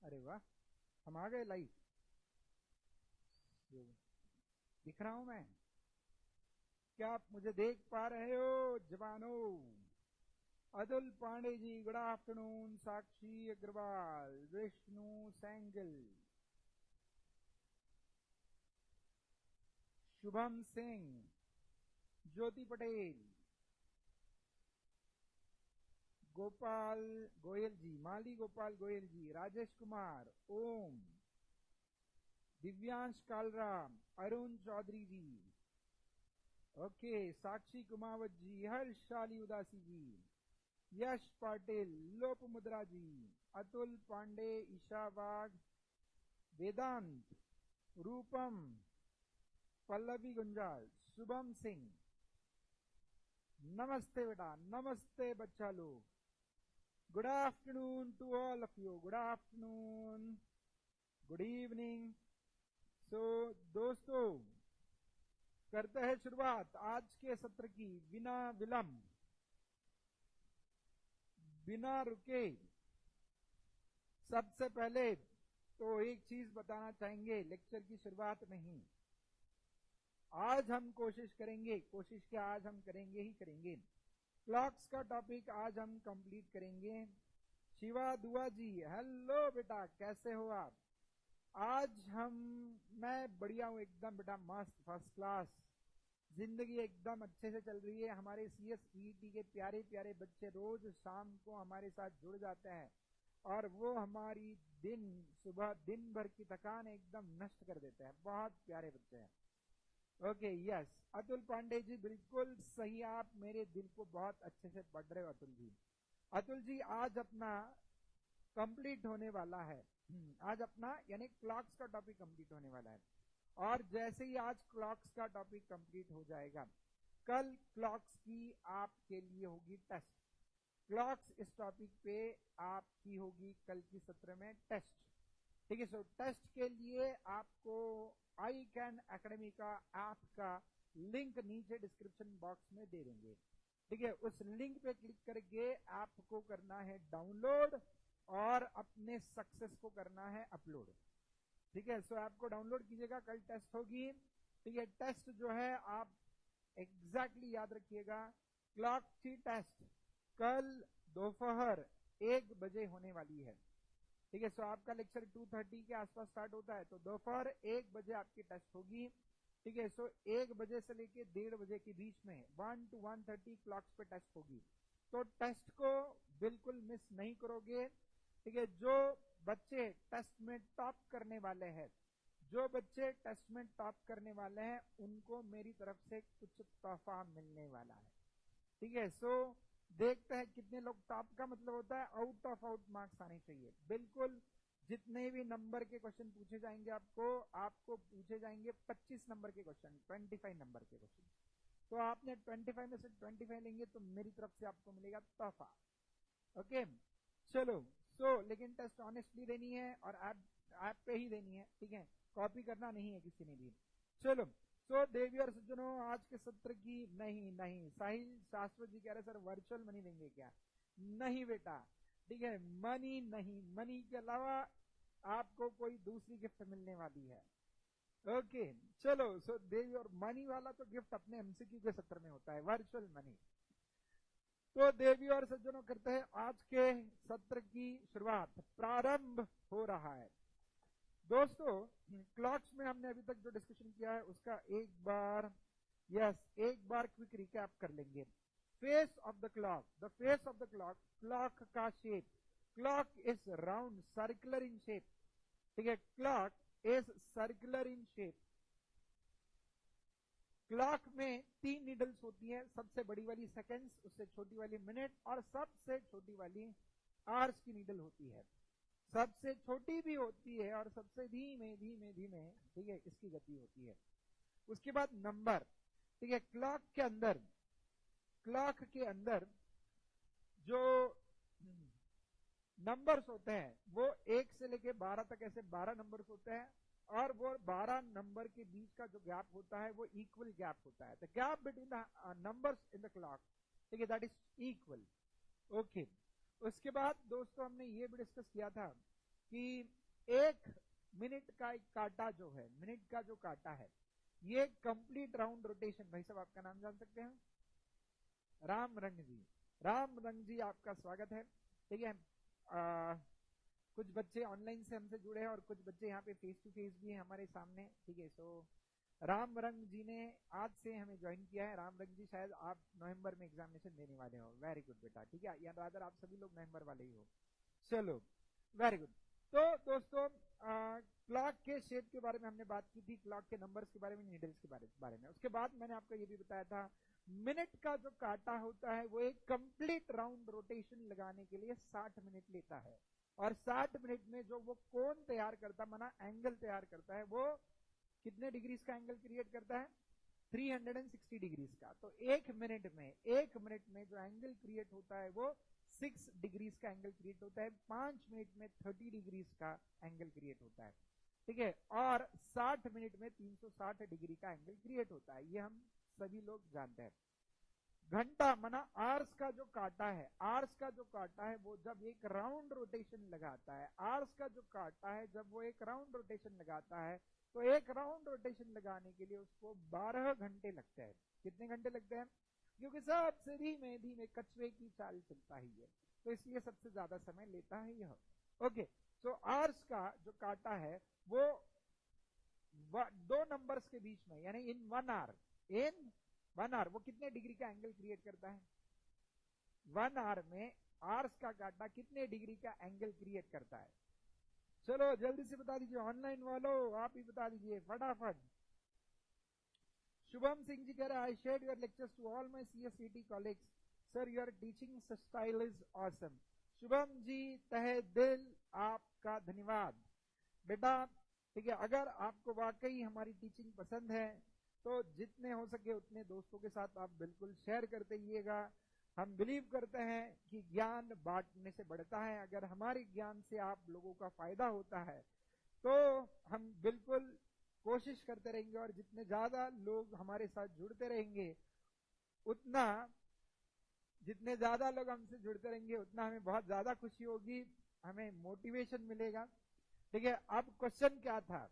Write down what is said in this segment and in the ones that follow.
अरे वाह, हम आ गए लाइव। दिख रहा हूं मैं? क्या आप मुझे देख पा रहे हो जवानों? अतुल पांडे जी गुड आफ्टरनून, साक्षी अग्रवाल, विष्णु सैंगल, शुभम सिंह, ज्योति पटेल, गोपाल गोयल जी, माली गोपाल गोयल जी, राजेश कुमार, ओम, दिव्यांश कालराम, अरुण चौधरी जी, ओके, साक्षी कुमावत जी, हर्षाली उदासी जी, यश पाटिल, लोप मुद्रा जी, अतुल पांडे, ईशा बाग, वेदांत, रूपम, पल्लवी गुंजाल, शुभम सिंह, नमस्ते बेटा, नमस्ते बच्चा लोग, good afternoon to all of you, good afternoon, good evening. So दोस्तों, करते हैं शुरुआत आज के सत्र की बिना विलंब, बिना रुके। सबसे पहले तो एक चीज बताना चाहेंगे लेक्चर की शुरुआत में ही, आज हम कोशिश क्या आज हम करेंगे ही करेंगे, क्लॉक्स का टॉपिक आज हम कंप्लीट करेंगे। शिवा दुआ जी, हेलो बेटा, कैसे हो आप? मैं बढ़िया हूं एकदम बेटा, मस्त, फर्स्ट क्लास, जिंदगी एकदम अच्छे से चल रही है। हमारे CSET के प्यारे प्यारे बच्चे रोज शाम को हमारे साथ जुड़ जाते हैं और वो हमारी सुबह दिन भर की थकान एकदम नष्ट कर देते हैं। बहुत प्यारे बच्चे हैं। ओके, यस, अतुल पांडे जी बिल्कुल सही, आप मेरे दिल को बहुत अच्छे से पढ़ रहे हो अतुल जी। अतुल जी, आज अपना कंप्लीट होने वाला है, आज अपना यानी क्लॉक्स का टॉपिक कंप्लीट होने वाला है। और जैसे ही आज क्लॉक्स का टॉपिक कंप्लीट हो जाएगा, कल क्लॉक्स की आपके लिए होगी टेस्ट। क्लॉक्स इस टॉपिक पे आपकी होगी कल की सत्र में टेस्ट। ठीक है, सो टेस्ट के लिए आपको आई कैन एकेडमी का ऐप का लिंक नीचे डिस्क्रिप्शन बॉक्स में दे देंगे। ठीक है, उस लिंक पे क्लिक करके आपको करना है डाउनलोड और अपने सक्सेस को करना है अपलोड। ठीक है, सो आपको डाउनलोड कीजिएगा, कल टेस्ट होगी। ठीक है, टेस्ट जो है आप एग्जैक्टली याद रखिएगा, क्लॉक की टेस्ट कल दोपहर 1 बजे होने वाली है। ठीक है, सो आपका लेक्चर 2:30 के आसपास स्टार्ट होता है, तो दोपहर 1 बजे आपकी टेस्ट होगी। ठीक है, सो 1 बजे से लेके 1:30 बजे के बीच में 1 to 1:30 क्लॉक्स पे टेस्ट होगी। तो टेस्ट को बिल्कुल मिस नहीं करोगे। ठीक है, जो बच्चे टेस्ट में टॉप करने वाले हैं उनको मेरी तरफ से कुछ तोहफा मिलने वाला है। ठीक है, सो देखते हैं कितने लोग टॉप का मतलब होता है आउट ऑफ आउट मार्क्स आने चाहिए। बिल्कुल जितने भी नंबर के क्वेश्चन पूछे जाएंगे आपको पूछे जाएंगे 25 नंबर के क्वेश्चन, 25 नंबर के क्वेश्चन। तो आपने 25 में से 25 लेंगे तो मेरी तरफ से आपको मिलेगा तोहफा। ओके, चलो, सो लेकिन टेस्ट ऑनेस्टली देनी है और ऐप पे ही देनी है। ठीक है, कॉपी करना नहीं है किसी ने भी। चलो, सो देवी और सज्जनों, आज के सत्र की नहीं साहिल शाश्वत जी कह रहे सर वर्चुअल मनी देंगे क्या? नहीं बेटा, ठीक है, मनी नहीं, मनी के अलावा आपको कोई दूसरी गिफ्ट मिलने वाली है। ओके, चलो, सो देवी और मनी वाला तो गिफ्ट अपने MCQ के सत्र में होता है, वर्चुअल मनी। तो देवी और सज्जनों, करते हैं आज के सत्र की शुरुआत, प्रारंभ हो रहा है। दोस्तों, क्लॉक्स में हमने अभी तक जो डिस्कशन किया है उसका एक बार क्विक रिकैप कर लेंगे। Face of the clock, the face of the clock, clock का shape, clock is round circular in shape. ठीक है, clock is circular in shape. Clock में 3 नीडल्स होती है, सबसे बड़ी वाली सेकेंड्स, उससे छोटी वाली मिनट और सबसे छोटी वाली आवर्स की नीडल होती है। सबसे छोटी भी होती है और सबसे धीमे धीमे धीमे, ठीक है, इसकी गति होती है। उसके बाद नंबर। ठीक है, क्लॉक के अंदर जो नंबर्स होते हैं वो 1 से लेके 12 तक, ऐसे 12 नंबर्स होते हैं और वो 12 नंबर के बीच का जो गैप होता है वो इक्वल गैप होता है। The gap between the numbers in the clock, ठीक है, दैट इज इक्वल। ओके, उसके बाद दोस्तों हमने ये भी डिस्कस किया था कि 1 मिनट का एक काटा जो है, मिनट का जो काटा है, ये कंप्लीट राउंड रोटेशन। भाई साहब आपका नाम जान सकते हैं? राम रंग जी। राम रंग जी आपका स्वागत है। ठीक है, कुछ बच्चे ऑनलाइन से हमसे जुड़े हैं और कुछ बच्चे यहाँ पे फेस टू फेस भी हैं हमारे सामने। ठीक है, सो राम रंग जी ने आज से हमें ज्वाइन किया है। राम रंग जी शायद आप नवंबर में एग्जामिनेशन देने वाले हो। वेरी गुड बेटा। ठीक है, या रादर आप सभी लोग नवंबर वाले ही हो। चलो वेरी गुड। तो दोस्तों क्लॉक के शेप के बारे में हमने बात की थी, क्लॉक के नंबर्स के बारे में, नीडल्स के बारे में। उसके बाद मैंने आपको ये भी बताया था मिनट का जो काटा होता है वो एक कंप्लीट राउंड रोटेशन लगाने के लिए 60 मिनट लेता है। और 60 मिनट में जो वो कोण तैयार करता है, माना एंगल तैयार करता है, वो कितने डिग्रीज का एंगल क्रिएट करता है? 360 डिग्रीज का। तो 1 मिनट में जो एंगल क्रिएट होता है वो 6 डिग्रीज का एंगल क्रिएट होता है। 5 मिनट में 30 डिग्रीज का एंगल क्रिएट होता है। ठीक है, और 60 मिनट में 360 डिग्री का एंगल क्रिएट होता है, ये हम सभी लोग जानते हैं। घंटा माना आर्स का जो काटा है, आर्स का जो काटा है वो जब एक राउंड रोटेशन लगाता है, आर्स का जो काटा है जब वो एक राउंड रोटेशन लगाता है, तो एक राउंड रोटेशन लगाने के लिए उसको 12 घंटे लगते हैं। कितने घंटे लगते हैं? क्योंकि सबसे धीमे धीमे कछुए की चाल चलता ही है, तो इसलिए सबसे ज्यादा समय लेता है यह। ओके, सो आर्स का जो काटा है वो 2 नंबर्स के बीच में, यानी इन 1 आवर, इन 1 आवर वो कितने डिग्री का एंगल क्रिएट करता है? 1 आवर में आर्स का काटा कितने डिग्री का एंगल क्रिएट करता है? चलो जल्दी से बता दीजिए, ऑनलाइन वालों आप ही बता दीजिए फटाफट। शुभम सिंह जी कह रहे हैं I share your lectures to all my CSET colleagues, sir your teaching style is awesome. Shubham ji तहे दिल आपका धन्यवाद बेटा। ठीक है, अगर आपको वाकई हमारी टीचिंग पसंद है तो जितने हो सके उतने दोस्तों के साथ आप बिल्कुल शेयर करते रहिएगा। हम बिलीव करते हैं कि ज्ञान बांटने से बढ़ता है। अगर हमारे ज्ञान से आप लोगों का फायदा होता है तो हम बिल्कुल कोशिश करते रहेंगे, और जितने ज्यादा लोग हमारे साथ जुड़ते रहेंगे उतना, जितने ज्यादा लोग हमसे जुड़ते रहेंगे उतना हमें बहुत ज्यादा खुशी होगी, हमें मोटिवेशन मिलेगा। ठीक है, अब क्वेश्चन क्या था?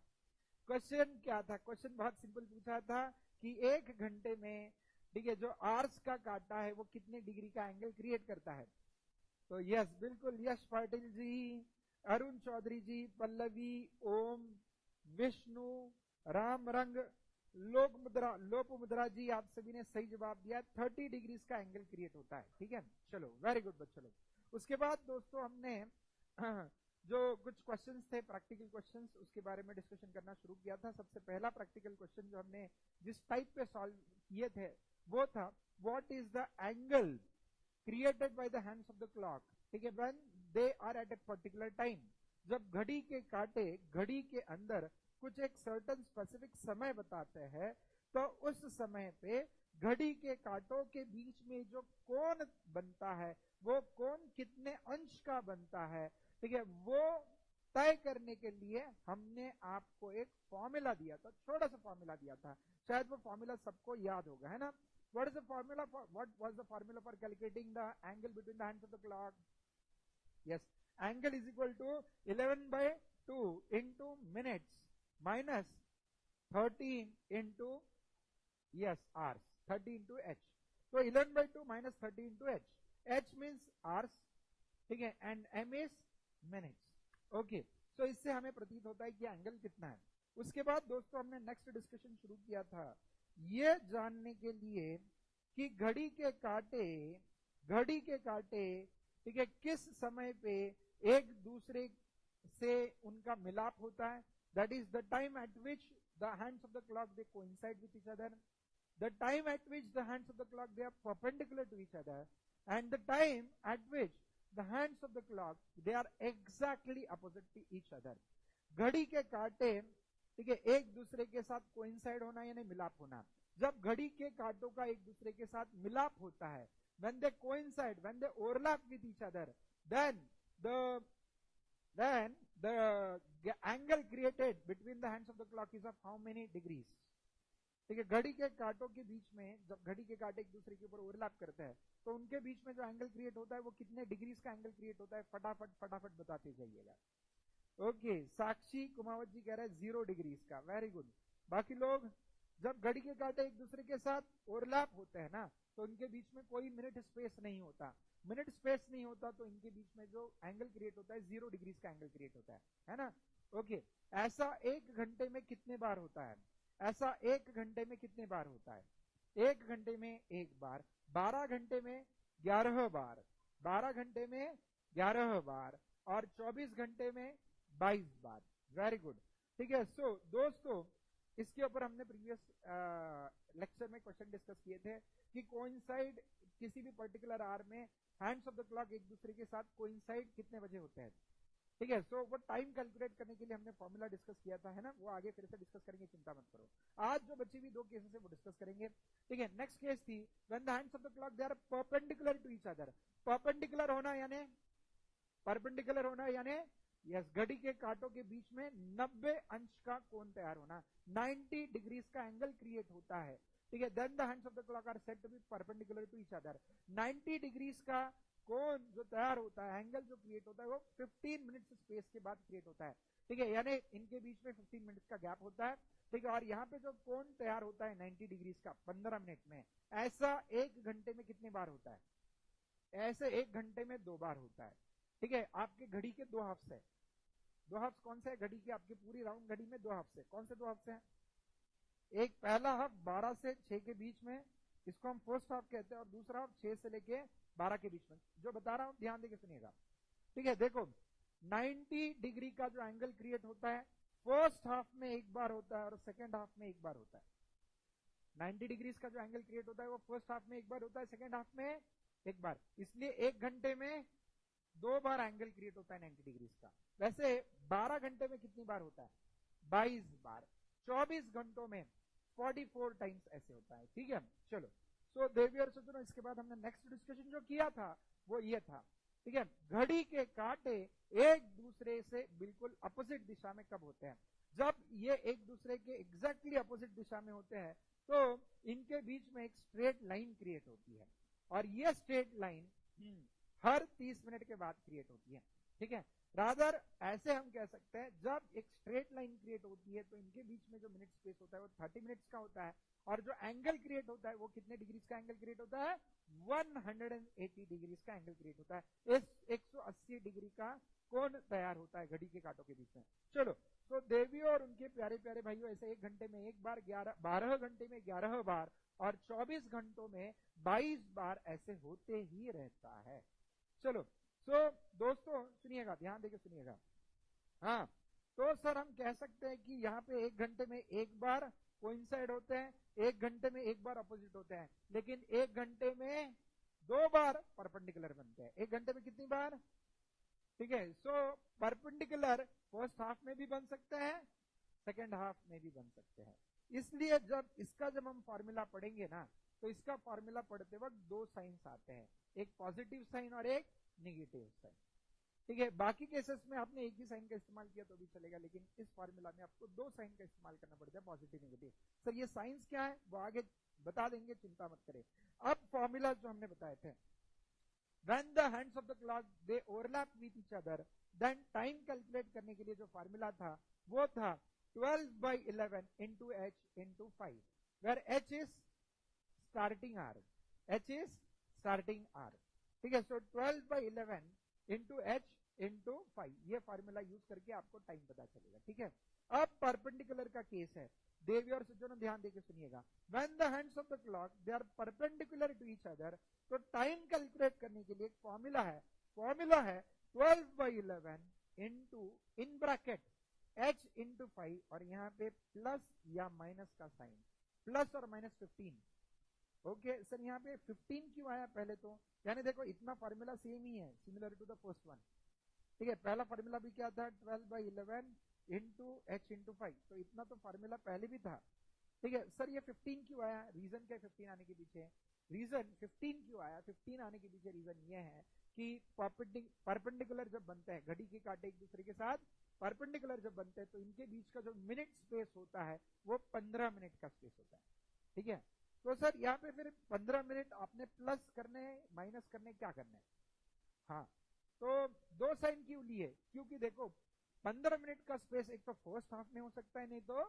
क्वेश्चन बहुत सिंपल पूछा था कि 1 घंटे में, ठीक है, जो आर्स का काटा है वो कितने डिग्री का एंगल क्रिएट करता है? तो यस, बिल्कुल, यश पाटिल जी, अरुण चौधरी जी, पल्लवी, ओम, विष्णु, राम रंग, लोप मुद्रा जी, आप सभी ने सही जवाब दिया। 30 डिग्रीज का एंगल क्रिएट होता है। ठीक है, चलो वेरी गुड बच्चों लोग। उसके बाद दोस्तों हमने जो कुछ क्वेश्चंस थे, प्रैक्टिकल क्वेश्चंस, उसके बारे में डिस्कशन करना शुरू किया था। सबसे पहला प्रैक्टिकल क्वेश्चन जो हमने जिस टाइप पे सॉल्व किए थे वो था what is the angle created by the hands of the clock. ठीक है, when they are at a particular time, जब घड़ी के कांटे घड़ी के अंदर कुछ एक सर्टन स्पेसिफिक समय बताते हैं, तो उस समय पे घड़ी के कांटों के बीच में जो कोण बनता है वो कोण कितने अंश का बनता है, ठीक है, वो तय करने के लिए हमने आपको एक फॉर्मूला दिया था, छोटा सा फॉर्मूला दिया था। शायद वो फॉर्मूला सबको याद होगा, है ना? What is the formula for, what was the formula for calculating the angle between the hands of the clock? Yes, angle is equal to 11/2 into minutes minus 13 into, yes, hours, 30 into h. So 11/2 minus 30 into h. h means hours, ठीक है, and m is minutes. Okay, so इससे हमें प्रतीत होता है कि angle कितना है। उसके बाद दोस्तों हमने नेक्स्ट डिस्कशन शुरू किया था ये जानने के लिए कि घड़ी के कांटे, ठीक है, किस समय पे एक दूसरे से उनका मिलाप होता है। That is the time at which the hands of the clock they coincide with each other, the time at which the hands of the clock they are perpendicular to each other, and the time at which the hands of the clock they are exactly opposite to each other. घड़ी के कांटे, ठीक है, एक दूसरे के साथ coincide होना यानी मिलाप होना। जब घड़ी के कांटों का एक दूसरे के साथ मिलाप होता है, when they coincide, when they overlap with each other, then the angle created between the hands of the clock is of how many degrees? ठीक है, घड़ी के कांटों के बीच में जब घड़ी के कांटे एक दूसरे के ऊपर ओवरलैप करते हैं तो उनके बीच में जो एंगल क्रिएट होता है वो कितने डिग्रीज का एंगल क्रिएट होता है? फटाफट बताते जाइएगा। ओके, साक्षी कुमावत जी कह रहे हैं 0 डिग्रीज का, वेरी गुड। बाकी लोग, जब घड़ी के कांटे एक दूसरे के साथ ओवरलैप होते हैं ना, तो इनके बीच में कोई मिनट स्पेस नहीं होता। मिनट स्पेस नहीं होता तो इनके बीच में जो एंगल क्रिएट होता है 0 डिग्रीज का एंगल क्रिएट होता है ना। ओके, ऐसा 1 घंटे में कितने बार होता है? ऐसा 1 घंटे में कितने बार होता है? 1 घंटे में 1 बार, 12 घंटे में 11 बार, 12 घंटे में 11 बार, और 24 घंटे में 22 बार। वेरी गुड, ठीक है। सो दोस्तों, इसके ऊपर हमने प्रीवियस लेक्चर में क्वेश्चन डिस्कस किए थे कि कोइंसाइड किसी भी पर्टिकुलर आवर में हैंड्स ऑफ द क्लॉक एक दूसरे के साथ कोइंसाइड कितने बजे होते हैं, ठीक है। सो वो टाइम कैलकुलेट करने के लिए हमने फॉर्मूला डिस्कस किया था, है ना, वो आगे फिर से डिस्कस करेंगे, चिंता मत करो। आज जो बची हुई 2 केसेस है वो डिस्कस करेंगे, ठीक है। नेक्स्ट केस थी when the hands of the clock they are perpendicular to each other. Perpendicular होना यानी, परपेंडिकुलर होना यानी यस, घड़ी के कांटों के बीच में 90 अंश का कोण तैयार होना, 90 डिग्रीज का एंगल क्रिएट होता है, ठीक है। Then the hands of the clock are said to be perpendicular to each other. 90 degrees का कोण जो तैयार होता है, एंगल जो क्रिएट होता है, वो 15 मिनट्स स्पेस के बाद क्रिएट होता है, ठीक है। यानी इनके बीच में 15 मिनट्स का गैप होता है, ठीक है। और यहाँ पे जो कोण तैयार होता है 90 डिग्रीज का 15 मिनट में, ऐसा 1 घंटे में कितने बार होता है? ऐसे 1 घंटे में 2 बार होता है, ठीक है। आपके घड़ी के 2 हाफ्स है। 2 हाफ्स कौन से है घड़ी के? आपकी पूरी राउंड घड़ी में 2 हाफ्स है। कौन से 2 हाफ्स हैं? एक पहला हाफ 12 से 6 के बीच में, इसको हम फर्स्ट हाफ कहते हैं, और दूसरा हाफ 6 से लेके 12 के बीच में। जो बता रहा हूं ध्यान देके सुनिएगा, ठीक है। देखो 90 डिग्री का जो एंगल क्रिएट होता है फर्स्ट हाफ में 1 बार होता है और सेकेंड हाफ में 1 बार होता है। 90 डिग्रीज का जो एंगल क्रिएट होता है वो फर्स्ट हाफ में 1 बार होता है, सेकेंड हाफ में 1 बार। इसलिए 1 घंटे में 2 बार एंगल क्रिएट होता है 90 डिग्रीज का। वैसे 12 घंटे में कितनी बार होता है? 22 बार। 24 घंटों में 44 टाइम्स ऐसे होता है, ठीक है। चलो, सो देवी और सज्जनों, इसके बाद हमने नेक्स्ट डिस्कशन जो किया था वो ये था, ठीक है, घड़ी के कांटे एक दूसरे से बिल्कुल अपोजिट दिशा में कब होते हैं? जब ये एक दूसरे के एग्जैक्टली अपोजिट दिशा में होते हैं तो इनके बीच में एक स्ट्रेट लाइन क्रिएट होती है, और ये स्ट्रेट लाइन हर 30 मिनट के बाद क्रिएट होती है, ठीक है। रादर ऐसे हम कह सकते हैं, जब एक स्ट्रेट लाइन क्रिएट होती है तो इनके बीच में जो मिनट स्पेस होता है वो 30 मिनट्स का होता है, और जो एंगल क्रिएट होता है वो कितने डिग्रीज का एंगल क्रिएट होता है? 180 डिग्रीज का एंगल क्रिएट होता है। इस 180 डिग्री का कोण तैयार होता है घड़ी के कांटों के बीच में। चलो, तो देवी और उनके प्यारे प्यारे भाइयों, ऐसे 1 घंटे में 1 बार, 12 घंटे में 11 बार, और 24 घंटों में 22 बार ऐसे होते ही रहता है। चलो, तो दोस्तों सुनिएगा, ध्यान देके सुनिएगा। हाँ, तो सर हम कह सकते हैं कि यहाँ पे 1 घंटे में 1 बार कोइंसाइड होते हैं, 1 घंटे में 1 बार अपोजिट होते हैं, लेकिन 1 घंटे में 2 बार परपेंडिकुलर बनते हैं। 1 घंटे में कितनी बार? ठीक है। सो परपेंडिकुलर फर्स्ट हाफ में भी बन सकते हैं, सेकेंड हाफ में भी बन सकते हैं। इसलिए जब हम फॉर्मूला पढ़ेंगे ना, तो इसका फॉर्मूला पढ़ते वक्त 2 साइंस आते हैं, एक पॉजिटिव साइन और एक नेगेटिव साइन, ठीक है। बाकी केसेस में आपने एक ही साइन का इस्तेमाल किया तो भी चलेगा, लेकिन इस फॉर्मूला में आपको 2 साइन का इस्तेमाल करना पड़ता है, पॉजिटिव नेगेटिव। सर ये साइंस क्या है वो आगे बता देंगे, चिंता मत करें। अब फॉर्मूला जो हमने बताए थे, when the hands of the clock they overlap with each other, then time calculate करने के लिए जो फॉर्मूला था वो था 12/11 into h into 5, where h is starting hour, h is starting hour, ठीक है। सो 12/11 into h into 5, ये फॉर्मूला यूज करके आपको टाइम पता चलेगा, ठीक है। अब परपेंडिकुलर का केस है, देवी और सज्जनों ध्यान देके सुनिएगा। when the hands of the clock they are perpendicular to each other, तो टाइम कैलकुलेट करने के लिए एक फॉर्मूला है 12/11 into in bracket h into 5, और यहाँ पे प्लस या माइनस का साइन, प्लस और माइनस 15। ओके सर, यहाँ पे 15 क्यों आया? पहले तो यानी देखो इतना फॉर्मूला सेम ही है, similar to the first one, ठीक है। पहला फॉर्मूला भी क्या था? 12/11 into h into 5, तो इतना तो फॉर्मूला पहले भी था, ठीक है। सर ये 15 क्यों आया? रीजन क्या 15 आने के पीछे? रीजन 15 क्यों आया? 15 आने के पीछे रीजन ये है कि परपेंडिकुलर जब बनते हैं, घड़ी के कांटे एक दूसरे के साथ परपेंडिकुलर जब बनते हैं तो इनके बीच का जो मिनट स्पेस होता है वो 15 मिनट का स्पेस होता है, ठीक है। तो सर यहाँ पे फिर 15 मिनट आपने प्लस करने माइनस करने क्या करना है? हाँ, तो 2 साइन क्यों लिए? क्योंकि देखो 15 मिनट का स्पेस एक तो फर्स्ट हाफ में हो सकता है, नहीं तो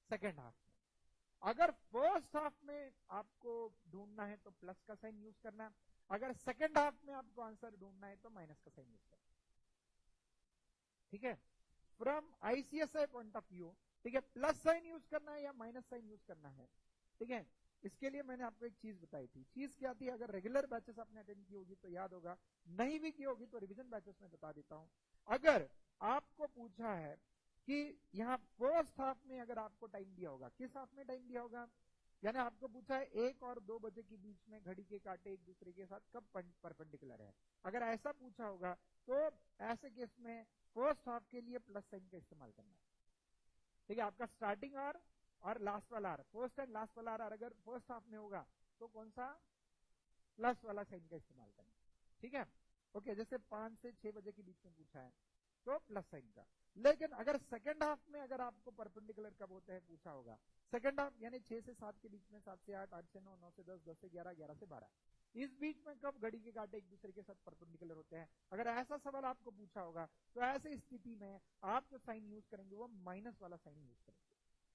सेकेंड हाफ में। अगर फर्स्ट हाफ में आपको ढूंढना है तो प्लस का साइन यूज करना, अगर सेकेंड हाफ में आपको आंसर ढूंढना है तो माइनस का साइन यूज करना। ठीक है, from ICSI point of view, ठीक है, प्लस साइन यूज करना है या माइनस साइन यूज करना है। ठीक है, इसके लिए मैंने आपको एक चीज बताई थी। चीज क्या थी? अगर रेगुलर बैचेस आपने अटेंड की होगी तो याद होगा, नहीं भी की होगी तो रिवीजन बैचेस में बता देता हूं। अगर आपको पूछा है कि यहाँ फर्स्ट हाफ में अगर आपको टाइम दिया होगा, किस हाफ में टाइम दिया होगा, यानी आपको पूछा है 1 और 2 बजे के बीच में घड़ी के कांटे एक दूसरे के साथ कब परपेंडिकुलर है, अगर ऐसा पूछा होगा तो ऐसे केस में फर्स्ट हाफ के लिए प्लस साइन का इस्तेमाल करना है। ठीक है, आपका स्टार्टिंग आर और लास्ट वाला आर, फर्स्ट एंड लास्ट वाला आर अगर फर्स्ट हाफ में होगा तो कौन सा? प्लस वाला साइन का इस्तेमाल करना। ठीक है, ओके, जैसे 5 से 6 बजे के बीच में पूछा है तो प्लस साइन का। लेकिन अगर सेकंड हाफ में अगर आपको परपेंडिकुलर कब होते हैं पूछा होगा, सेकंड हाफ यानी 6 से 7 के बीच में, 7 से 8, 8 से 9, 9 से 10, 10 से 11, 11 से 12, इस बीच में कब घड़ी के कांटे एक दूसरे के साथ परपेंडिकुलर होते हैं, अगर ऐसा सवाल आपको पूछा होगा तो ऐसी स्थिति में आप जो साइन यूज करेंगे वो माइनस वाला साइन यूज करेंगे।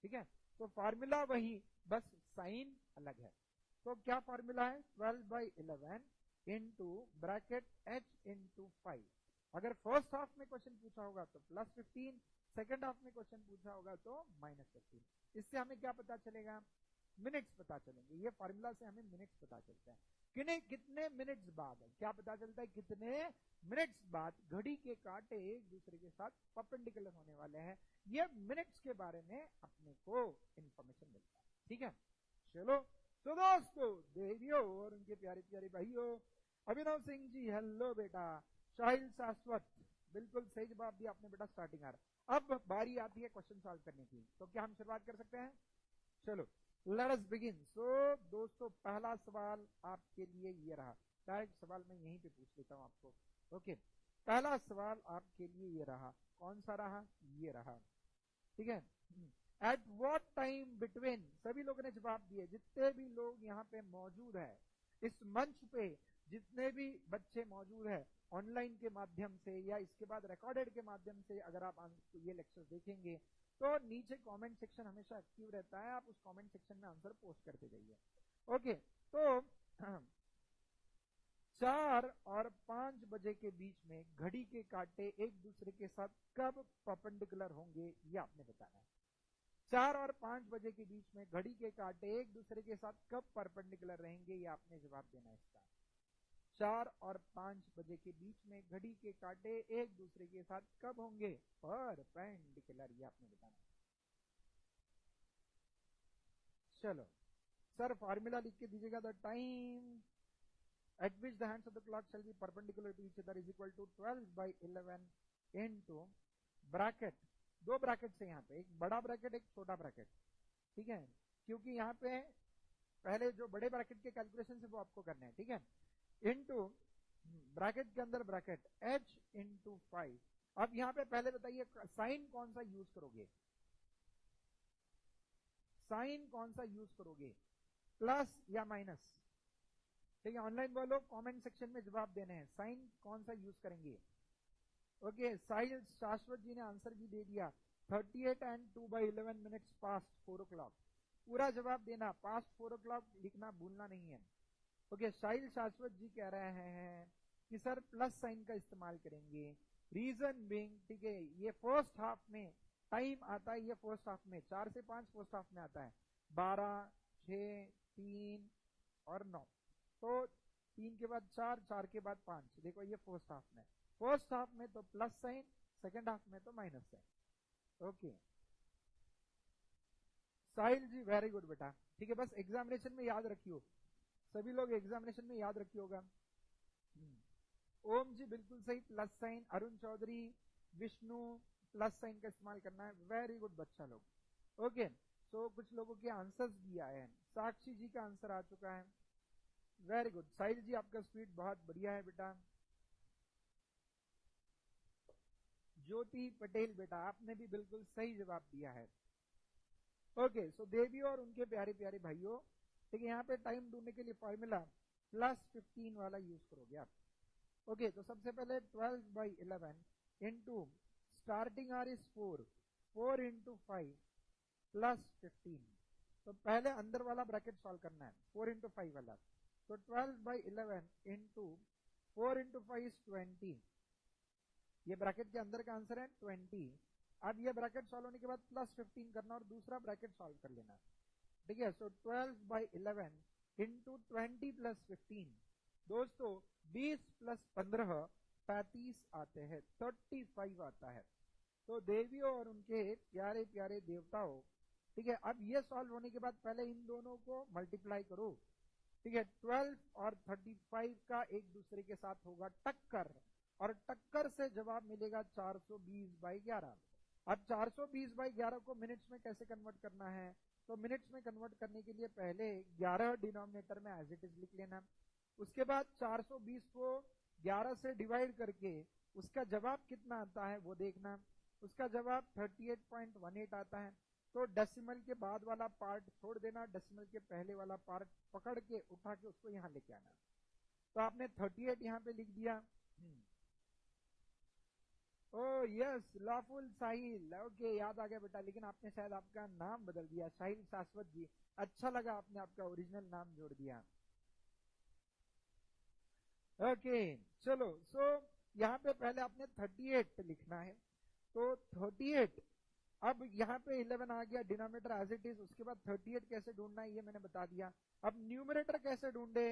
ठीक है, तो फॉर्मूला वही, बस साइन अलग है। तो क्या फॉर्मूला है? 12/11 इंटू ब्रैकेट h इंटू 5। अगर फर्स्ट हाफ में क्वेश्चन पूछा होगा तो +15, सेकंड हाफ में क्वेश्चन पूछा होगा तो -15। इससे हमें क्या पता चलेगा? मिनट्स पता चलेंगे। ये फॉर्मूला से हमें मिनट्स पता चलता है। कितने मिनट्स बाद क्या पता चलता है? कितने मिनट्स बाद घड़ी के कांटे एक दूसरे के साथ परपेंडिकुलर होने वाले हैं। ये मिनट्स के बारे में अपने को इंफॉर्मेशन मिलता है। ठीक है, चलो तो दोस्तों, देवियों और उनके प्यारे प्यारे भाइयों, अभिनव सिंह जी हेलो बेटा, साहिल शाश्वत बिल्कुल सही जवाब दिया आपने बेटा, स्टार्टिंग आर। अब बारी आती है क्वेश्चन सॉल्व करने की, तो क्या हम शुरुआत कर सकते हैं? चलो लेट अस बिगिन। सो दोस्तों, पहला सवाल आपके लिए ये रहा। डायरेक्ट सवाल मैं यहीं पे पूछ लेता हूं आपको। ओके, पहला सवाल आपके लिए ये रहा। कौन सा रहा? ये रहा। ठीक है, एट व्हाट टाइम बिटवीन, सभी लोगों ने जवाब दिए, जितने भी लोग यहाँ पे मौजूद है इस मंच पे, जितने भी बच्चे मौजूद है ऑनलाइन के माध्यम से या इसके बाद रिकॉर्डेड के माध्यम से, अगर आप ये लेक्चर देखेंगे तो नीचे कमेंट सेक्शन हमेशा एक्टिव रहता है, आप उस कमेंट सेक्शन में आंसर पोस्ट करते जाइए। ओके, तो 4 और 5 बजे के बीच में घड़ी के कांटे एक दूसरे के साथ कब परपेंडिकुलर होंगे, ये आपने बताना है। 4 और 5 बजे के बीच में घड़ी के कांटे एक दूसरे के साथ कब परपेंडिकुलर रहेंगे, ये आपने जवाब देना है इसका। 4 और 5 बजे के बीच में घड़ी के कांटे एक दूसरे के साथ कब होंगे? परपेंडिकुलर, ये आपने बताना है। चलो सर, फॉर्मूला लिख के दीजिएगा। The time at which the hands of the clock shall be perpendicular to each other is equal to 12/11 into bracket, 2 bracket है यहाँ पे, एक बड़ा ब्रैकेट एक छोटा ब्रैकेट। ठीक है, क्योंकि यहाँ पे पहले जो बड़े ब्रैकेट के कैलकुलेशन है वो आपको करने हैं। ठीक है, इनटू ब्रैकेट के अंदर ब्रैकेट h इंटू 5। अब यहाँ पे पहले बताइए साइन कौन सा यूज करोगे? साइन कौन सा यूज करोगे, प्लस या माइनस? ठीक है, ऑनलाइन बोलो, कमेंट सेक्शन में जवाब देने हैं। साइन कौन सा यूज करेंगे? ओके, साहिल शाश्वत जी ने आंसर भी दे दिया, 38 and 2/11 minutes past 4 o'clock। पूरा जवाब देना, पास्ट 4 o'clock लिखना भूलना नहीं है। ओके, साहिल शाश्वत जी कह रहे हैं कि सर प्लस साइन का इस्तेमाल करेंगे। रीजन बिंग, ठीक है, ये फर्स्ट हाफ में टाइम आता है, ये फर्स्ट हाफ में 4 से 5 फर्स्ट हाफ में आता है, 12, 6, 3 और 9। तो 3 के बाद 4, 4 के बाद 5, देखो ये फर्स्ट हाफ में, फर्स्ट हाफ में तो प्लस साइन, सेकंड हाफ में तो माइनस साइन। ओके साहिल जी वेरी गुड बेटा। ठीक है, बस एग्जामिनेशन में याद रखियो, सभी लोग एग्जामिनेशन में याद रखिएगा। ओम जी बिल्कुल सही, plus sign. Arun Chaudhary, Vishnu, plus sign का इस्तेमाल करना है। वेरी गुड बच्चा लोग। ओके, सो कुछ लोगों के आंसर्स भी आए हैं। साक्षी जी का आंसर आ चुका है, वेरी गुड। साहिल जी आपका स्पीड बहुत बढ़िया है बेटा। ज्योति पटेल बेटा, आपने भी बिल्कुल सही जवाब दिया है। ओके, सो देवी और उनके प्यारे प्यारे भाइयों, ठीक है, यहाँ पे टाइम ढूंढने के लिए फॉर्मूला +15 वाला यूज करोगे आप। ओके, तो सबसे पहले 12/11 into starting are is 4 into 5 plus 15। तो पहले अंदर वाला ब्रैकेट सॉल्व करना है, 4 इंटू 5 वाला। तो 12/11 इंटू 4 इंटू 5 इज 20। ये ब्रैकेट के अंदर का आंसर है 20। अब ये ब्रैकेट सॉल्व होने के बाद प्लस 15 करना और दूसरा ब्रैकेट सॉल्व कर लेना, ठीक है। सो 12/11 इंटू 20 प्लस 15। दोस्तों 20 प्लस 15 35 आते हैं, 35 आता है। तो देवियों और उनके प्यारे प्यारे देवताओं, ठीक है। अब ये सॉल्व होने के बाद पहले इन दोनों को मल्टीप्लाई करो, ठीक है। 12 और 35 का एक दूसरे के साथ होगा टक्कर, और टक्कर से जवाब मिलेगा 420/11। अब 420/11 को मिनट्स में कैसे कन्वर्ट करना है, तो मिनट्स में कन्वर्ट करने के लिए पहले 11 डिनोमिनेटर में एज इट इज लिख लेना। उसके बाद 420 को 11 से डिवाइड करके उसका जवाब कितना आता है वो देखना। उसका जवाब 38.18 आता है। तो डेसिमल के बाद वाला पार्ट छोड़ देना, डेसिमल के पहले वाला पार्ट पकड़ के उठा के उसको यहाँ लेके आना। तो आपने 38 यहाँ पे लिख दिया। ओ यस, लॉफुल साहिल, ओके याद आ गया बेटा, लेकिन आपने शायद आपका नाम बदल दिया, साहिल शाश्वत जी। अच्छा लगा आपने आपका ओरिजिनल नाम जोड़ दिया। ओके चलो, सो यहाँ पे पहले आपने 38 लिखना है। तो 38, अब यहाँ पे 11 आ गया, डिनोमिनेटर एज इट इज। उसके बाद 38 कैसे ढूंढना है ये मैंने बता दिया। अब न्यूमरेटर कैसे ढूंढे,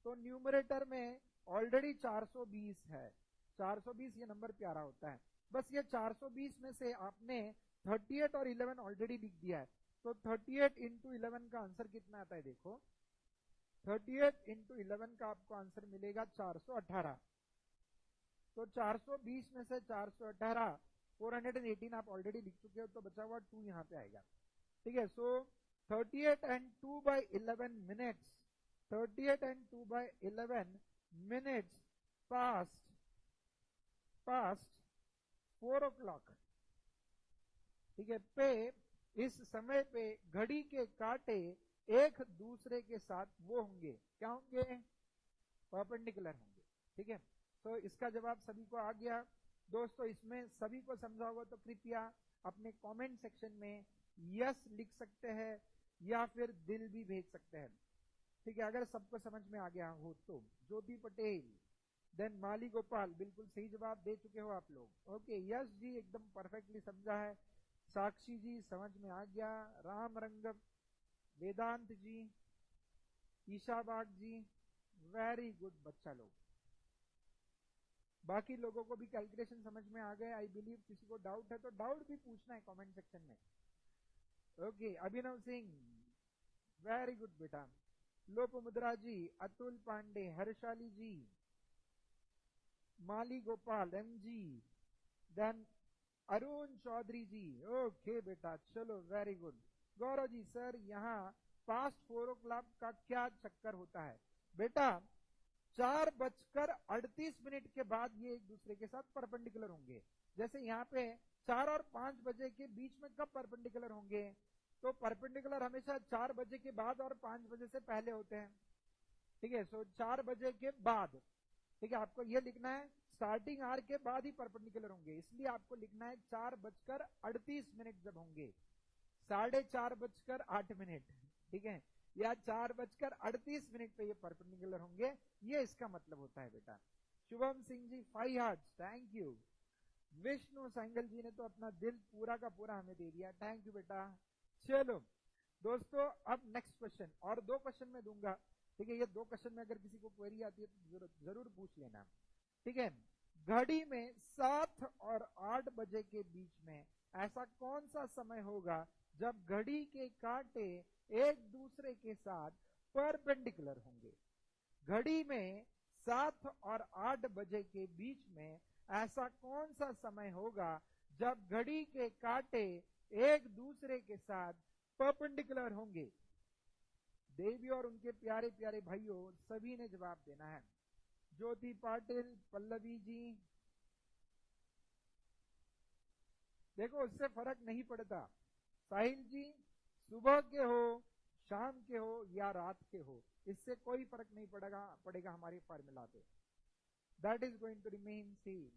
तो न्यूमरेटर में ऑलरेडी 420 है, 420 ये नंबर प्यारा होता है। बस ये 420 में से आपने 38 और 11 ऑलरेडी लिख दिया है। तो 38 इंटू 11 का आंसर कितना आता है, देखो 38 इंटू 11 का आपको आंसर मिलेगा 418। तो 420 में से 418, 418 आप ऑलरेडी लिख चुके हो, तो बचा हुआ 2 यहाँ पे आएगा, ठीक है। सो 38 and 2/11 minutes, 38 and 2/11 minutes past 4 o'clock, ठीक है। पे इस समय पे घड़ी के कांटे एक दूसरे के साथ वो होंगे, क्या होंगे, परपेंडिकुलर होंगे, ठीक है। तो इसका जवाब सभी को आ गया। दोस्तों इसमें सभी को समझा होगा तो कृपया अपने कमेंट सेक्शन में यस लिख सकते हैं या फिर दिल भी भेज सकते हैं, ठीक है। अगर सबको समझ में आ गया हो तो। ज्योति पटेल, देन माली गोपाल, बिल्कुल सही जवाब दे चुके हो आप लोग। ओके यस जी एकदम परफेक्टली समझा है। साक्षी जी समझ में आ गया। राम रंगम, वेदांत जी, ईशा बाग जी, वेरी गुड बच्चा लोग। बाकी लोगों को भी कैलकुलेशन समझ में आ गए आई बिलीव। किसी को डाउट है तो डाउट भी पूछना है कमेंट सेक्शन में। Okay Abhinav Singh, very good बेटा। Lopamudra ji, Atul Pandey, Harshali ji, Mali Gopal, M ji, then Arun Chaudhary ji, okay बेटा चलो very good. Gaurav ji, sir यहाँ पास्ट 4 o'clock का क्या चक्कर होता है, बेटा 4:38 के बाद ये एक दूसरे के साथ परपेंडिकुलर होंगे। जैसे यहाँ पे 4 और 5 बजे के बीच में कब परपेंडिकुलर होंगे, तो परपेंडिकुलर हमेशा 4 बजे के बाद और 5 बजे से पहले होते हैं, ठीक है। सो 4 बजे के बाद, ठीक है, आपको ये लिखना है स्टार्टिंग आर के बाद ही परपेंडिकुलर होंगे, इसलिए आपको लिखना है 4:38 जब होंगे, 4:30 ठीक है, या 4:38 पे ये परपेंडिकुलर होंगे, ये इसका मतलब होता है बेटा। Shubham Singh ji 5 hearts, thank you. Vishnu संगल जी ने तो अपना दिल पूरा का पूरा हमें दे दिया, थैंक यू बेटा। चलो दोस्तों अब नेक्स्ट क्वेश्चन, और 2 क्वेश्चन मैं दूंगा, ठीक है। ये 2 क्वेश्चन में अगर किसी को क्वेरी आती है तो जरूर पूछ लेना, ठीक है। घड़ी में 7 और 8 बजे के बीच में ऐसा कौन सा समय होगा जब घड़ी के कांटे एक दूसरे के साथ परपेंडिकुलर होंगे। घड़ी में 7 और 8 बजे के बीच में ऐसा कौन सा समय होगा जब घड़ी के कांटे एक दूसरे के साथ परपेंडिकुलर होंगे। देवी और उनके प्यारे प्यारे भाइयों सभी ने जवाब देना है। ज्योति पाटिल, पल्लवी जी, देखो उससे फर्क नहीं पड़ता। साहिल जी, सुबह के हो, शाम के हो या रात के हो, इससे कोई फर्क नहीं पड़ेगा हमारे फार्मूला पे। That is going to remain same.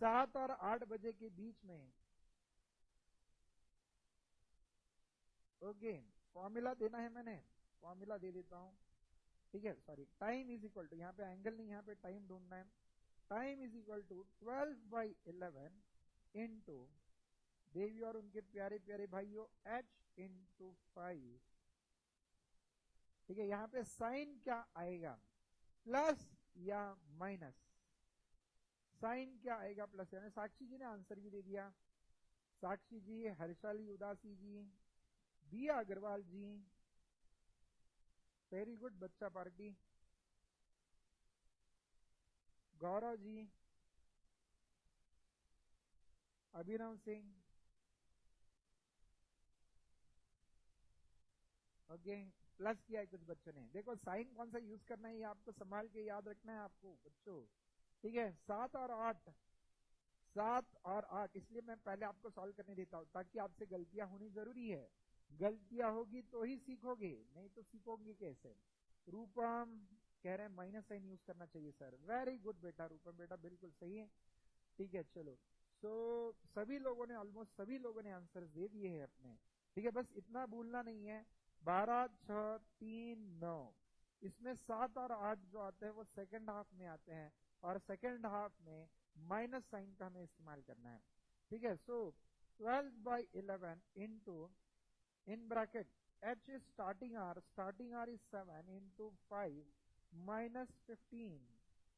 7 और 8 बजे के बीच में। ओके, फॉर्मूला देना है, मैंने फॉर्मूला दे देता हूं, ठीक है। Sorry, time is equal to, यहाँ पे एंगल नहीं, यहाँ पे टाइम ढूंढना है। Time is equal to 12/11 into देवी और उनके प्यारे प्यारे भाइयों h इंटू 5, ठीक है। यहाँ पे साइन क्या आएगा, प्लस या माइनस? साइन क्या आएगा, प्लस यानी साक्षी जी ने आंसर भी दे दिया, साक्षी जी, हर्षाली उदासी जी, दिया अग्रवाल जी, वेरी गुड बच्चा पार्टी, गौरव जी, अभिनव सिंह, ओके, प्लस किया है कुछ बच्चों ने। देखो साइन कौन सा यूज करना है ये आपको संभाल के याद रखना है आपको बच्चों, ठीक है। 7 और 8, 7 और 8, इसलिए मैं पहले आपको सॉल्व करने देता हूं ताकि आपसे गलतियां होनी जरूरी है। गलतियां होगी तो ही सीखोगे, नहीं तो सीखोगे कैसे? रूपम कह रहे हैं माइनस साइन यूज करना चाहिए सर, वेरी गुड बेटा रूपम बेटा, बिल्कुल सही है, ठीक है। चलो, सो सभी लोगों ने, ऑलमोस्ट सभी लोगों ने आंसर दे दिए हैं अपने, ठीक है। बस इतना भूलना नहीं है, 12, 6, 3, 9, इसमें 7 और 8 जो आते हैं वो सेकंड हाफ में आते हैं, और सेकंड हाफ में माइनस साइन का हमें इस्तेमाल करना है, ठीक है। सो 12/11 into, in bracket h is starting r is 7 into 5 minus 15,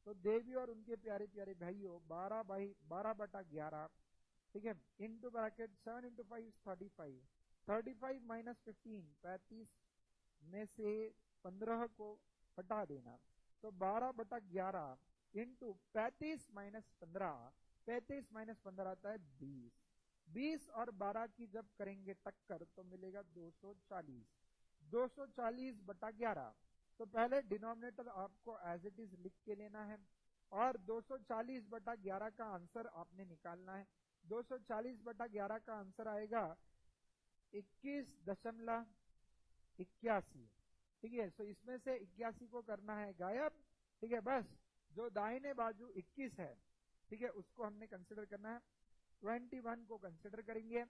तो देवी और उनके प्यारे प्यारे भाइयों 12/11, ठीक है, into bracket 7 into 5 is 35, 35 minus 15, 35 में से 15 को हटा देना, तो 12/11 इंटू 35 माइनस 15, 35 माइनस 15 आता है 20, 20 और 12 की जब करेंगे टक्कर तो मिलेगा 240, 240/11, तो पहले डिनोमिनेटर आपको एज इट इज लिख के लेना है, और 240/11 का आंसर आपने निकालना है। 240/11 का आंसर आएगा 21.81, ठीक है। सो इसमें से 81 को करना है गायब, ठीक है। बस जो दाहिने बाजू 21 है, ठीक है, उसको हमने कंसिडर करना है, 21 को कंसिडर करेंगे,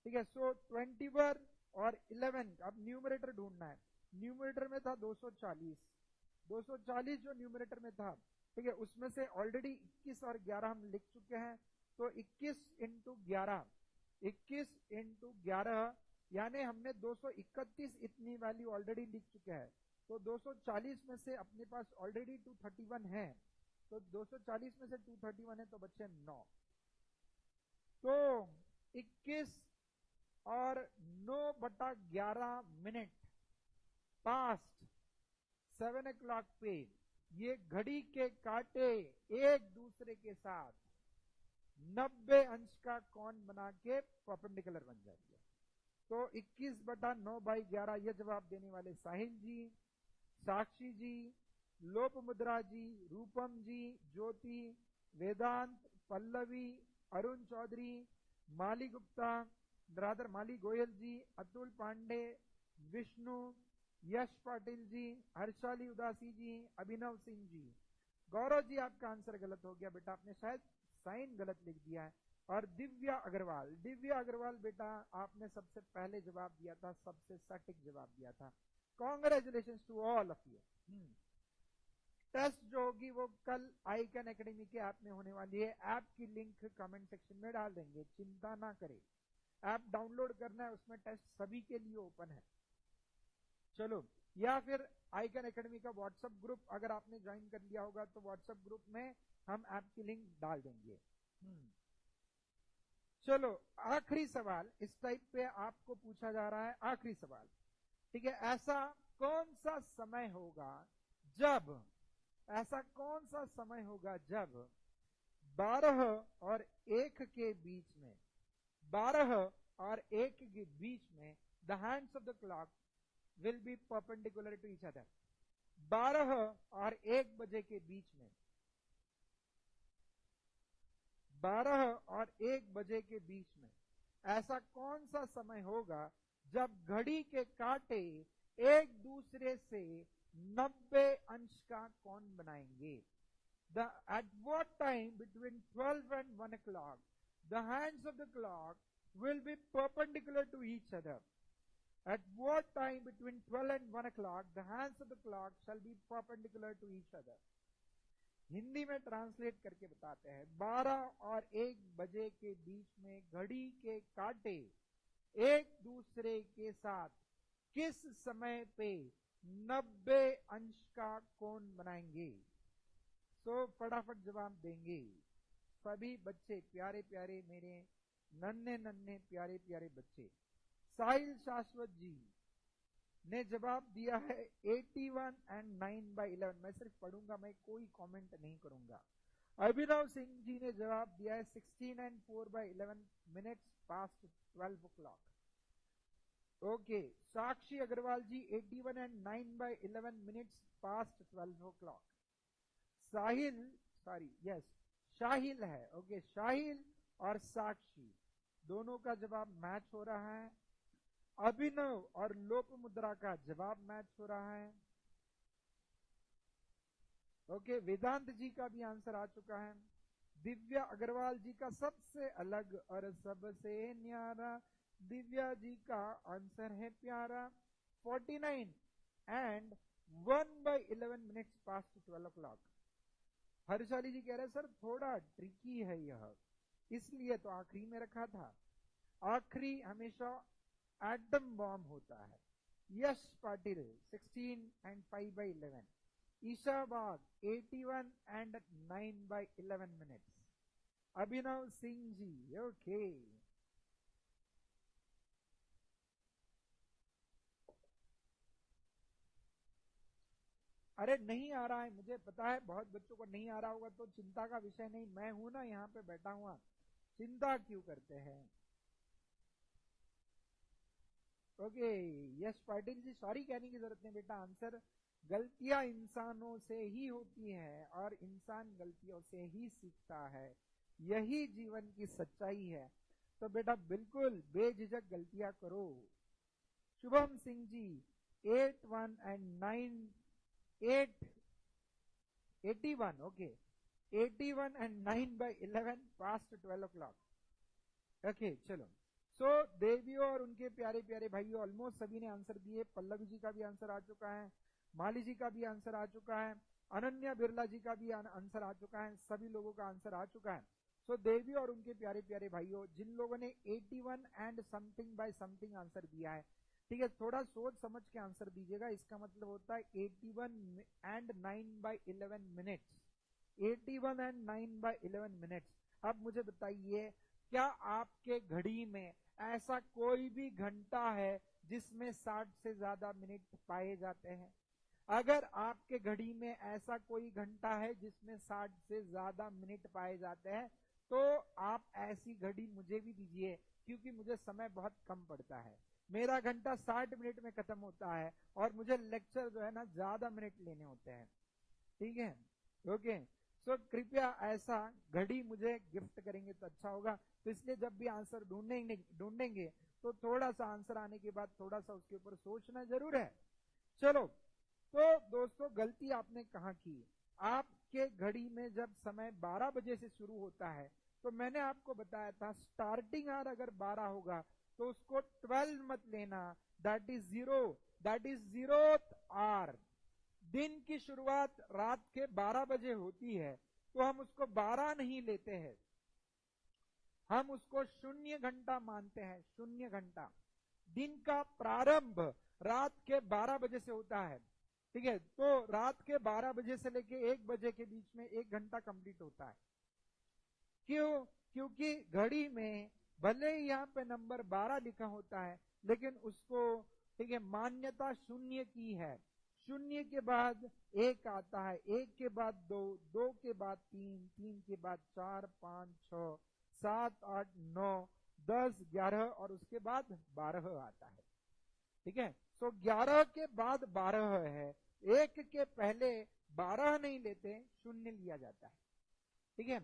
ठीक है। सो 21 और 11, अब न्यूमरेटर ढूंढना है। न्यूमरेटर में था 240, 240 जो न्यूमरेटर में था, ठीक है, उसमें से ऑलरेडी 21 और 11 हम लिख चुके हैं, तो 21 इंटू 11, 21 इंटू 11 यानी हमने 231 इतनी वैल्यू ऑलरेडी लिख चुके हैं, तो 240 में से अपने पास ऑलरेडी 231 है, तो 240 में से 231 है तो बच्चे 9, तो 21 और 9/11 मिनट पास्ट 7 o'clock पे ये घड़ी के कांटे एक दूसरे के साथ 90 अंश का कोण बना के परपेंडिकुलर बन जाती है। तो 21/9/11 ये जवाब देने वाले साहिल जी, साक्षी जी, लोपमुद्रा जी, रूपम जी, ज्योति, वेदांत, पल्लवी, अरुण चौधरी, माली गुप्ता, रादर माली गोयल जी, अतुल पांडे, विष्णु, यश पाटिल जी, हर्षाली उदासी जी, अभिनव सिंह जी। गौरव जी आपका आंसर गलत हो गया बेटा, आपने शायद साइन गलत लिख दिया है। और दिव्या अग्रवाल, दिव्या अग्रवाल बेटा आपने सबसे पहले जवाब दिया था, सबसे सटीक जवाब दिया था। Congratulation to all of you. Test जो होगी वो कल आईकन एकेडमी के ऐप में होने वाली है, ऐप की लिंक कमेंट सेक्शन में डाल देंगे, चिंता ना करें। ऐप डाउनलोड करना है, उसमें टेस्ट सभी के लिए ओपन है। चलो, या फिर आईकन एकेडमी का व्हाट्सएप ग्रुप अगर आपने ज्वाइन कर लिया होगा तो व्हाट्सएप ग्रुप में हम ऐप की लिंक डाल देंगे। चलो, आखिरी सवाल इस टाइप पे आपको पूछा जा रहा है, आखिरी सवाल, ठीक है। ऐसा कौन सा समय होगा जब, ऐसा कौन सा समय होगा जब 12 और 1 के बीच में, 12 और 1 के बीच में the hands of the clock will be perpendicular to each other. 12 और 1 बजे के बीच में, 12 और 1 बजे के बीच में ऐसा कौन सा समय होगा जब घड़ी के कांटे एक दूसरे से 90 अंश का कोण बनाएंगे। at what time between 12 and 1 o'clock the hands of the clock will be perpendicular to each other? At what time between 12 and 1 o'clock the hands of the clock shall be perpendicular to each other? Hindi में translate करके बताते हैं, 12 और 1 बजे के बीच में घड़ी के कांटे एक दूसरे के साथ किस समय पे 90 अंश का कोण बनाएंगे? तो फटाफट जवाब देंगे सभी बच्चे, प्यारे प्यारे मेरे नन्हे नन्हे प्यारे प्यारे बच्चे। साहिल शाश्वत जी ने जवाब दिया है 81 and 9/11। मैं सिर्फ पढ़ूंगा, मैं कोई कमेंट नहीं करूंगा। अभिनव सिंह जी ने जवाब दिया है 16 and 4/11 minutes past 12 o'clock। Okay, Sakshi Agarwal ji 81 and 9/11 minutes past 12 o'clock। Shahil है। ओके, शाहिल और साक्षी दोनों का जवाब मैच हो रहा है। अभिनव और लोपमुद्रा का जवाब मैच हो रहा है। ओके, वेदांत जी का भी आंसर आ चुका है। दिव्या अग्रवाल जी का सबसे अलग और सबसे न्यारा, दिव्या जी का आंसर है प्यारा 49 and 1/11 minutes past 12 o'clock। Harshali जी कह रहे हैं सर थोड़ा ट्रिकी है यह, इसलिए तो आखिरी में रखा था। आखिरी हमेशा एटम बॉम्ब होता है। Yash Patil 16 and 5/11। Isha Bag 81 and 9/11 minutes। Abhinav Singh ji okay. अरे नहीं आ रहा है, मुझे पता है बहुत बच्चों को नहीं आ रहा होगा, तो चिंता का विषय नहीं, मैं हूं ना यहाँ पे बैठा हुआ, चिंता क्यों करते हैं। ओके, यश पाटिल जी सॉरी कहने की जरूरत नहीं बेटा, आंसर गलतियां इंसानों से ही होती हैं और इंसान गलतियों से ही सीखता है, यही जीवन की सच्चाई है। तो बेटा बिल्कुल बेझिझक गलतियां करो। Shubham Singh ji 81 and 81 okay, 81 and 9/11 past 12 o'clock। Okay चलो, सो देवियों और उनके प्यारे प्यारे भाइयों ऑलमोस्ट सभी ने आंसर दिए। पल्लवी जी का भी आंसर आ चुका है, माली जी का भी आंसर आ चुका है, अनन्या बिरला जी का भी आंसर आ चुका है, सभी लोगों का आंसर आ चुका है। सो देवी और उनके प्यारे प्यारे भाइयों, जिन लोगों ने 81 and something by something answer दिया है, ठीक है, थोड़ा सोच समझ के आंसर दीजिएगा। इसका मतलब होता है 81 and 9/11 minutes, 81 and 9/11 minutes। अब मुझे बताइए, क्या आपके घड़ी में ऐसा कोई भी घंटा है जिसमें 60 से ज्यादा मिनट पाए जाते हैं? अगर आपके घड़ी में ऐसा कोई घंटा है जिसमें 60 से ज्यादा मिनट पाए जाते हैं, तो आप ऐसी घड़ी मुझे भी दीजिए, क्योंकि मुझे समय बहुत कम पड़ता है। मेरा घंटा 60 मिनट में खत्म होता है और मुझे लेक्चर जो है ना ज्यादा मिनट लेने होते हैं, ठीक है। ओके, सो कृपया ऐसा घड़ी मुझे गिफ्ट करेंगे तो अच्छा होगा। तो इसलिए जब भी आंसर ढूंढेंगे तो थोड़ा सा आंसर आने के बाद थोड़ा सा उसके ऊपर सोचना जरूर है। चलो, तो दोस्तों गलती आपने कहाँ की? आपके घड़ी में जब समय 12 बजे से शुरू होता है, तो मैंने आपको बताया था स्टार्टिंग आवर अगर 12 होगा तो उसको 12 मत लेना, that is 0, that is 0th hour. दिन की शुरुआत रात के 12 बजे होती है, तो हम उसको 12 नहीं लेते हैं, हम उसको 0 घंटा मानते हैं, 0 घंटा। दिन का प्रारंभ रात के 12 बजे से होता है, ठीक है। तो रात के 12 बजे से लेके 1 बजे के बीच में 1 घंटा कंप्लीट होता है। क्यों? क्योंकि घड़ी में भले ही यहाँ पे नंबर 12 लिखा होता है, लेकिन उसको, ठीक है, मान्यता 0 की है। 0 के बाद 1 आता है, 1 के बाद 2, 2 के बाद 3, 3 के बाद 4, 5, 6, 7, 8, 9, 10, 11 और उसके बाद 12 आता है, ठीक है। तो 11 के बाद 12 है, 1 के पहले 12 नहीं लेते, 0 लिया जाता है, ठीक है।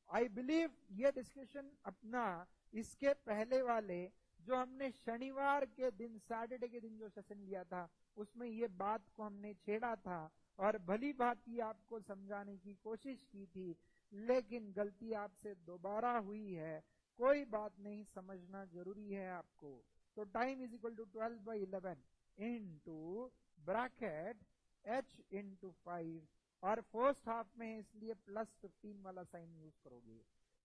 आई बिलीव ये डिस्कशन अपना इसके पहले वाले जो हमने शनिवार के दिन, सैटरडे के दिन जो सेशन लिया था, उसमें ये बात को हमने छेड़ा था और भली भांति आपको समझाने की कोशिश की थी, लेकिन गलती आपसे दोबारा हुई है। कोई बात नहीं, समझना जरूरी है आपको। तो time is equal to 12/11 into bracket h into 5, और फर्स्ट हाफ में इसलिए +15 वाला साइन यूज करोगे।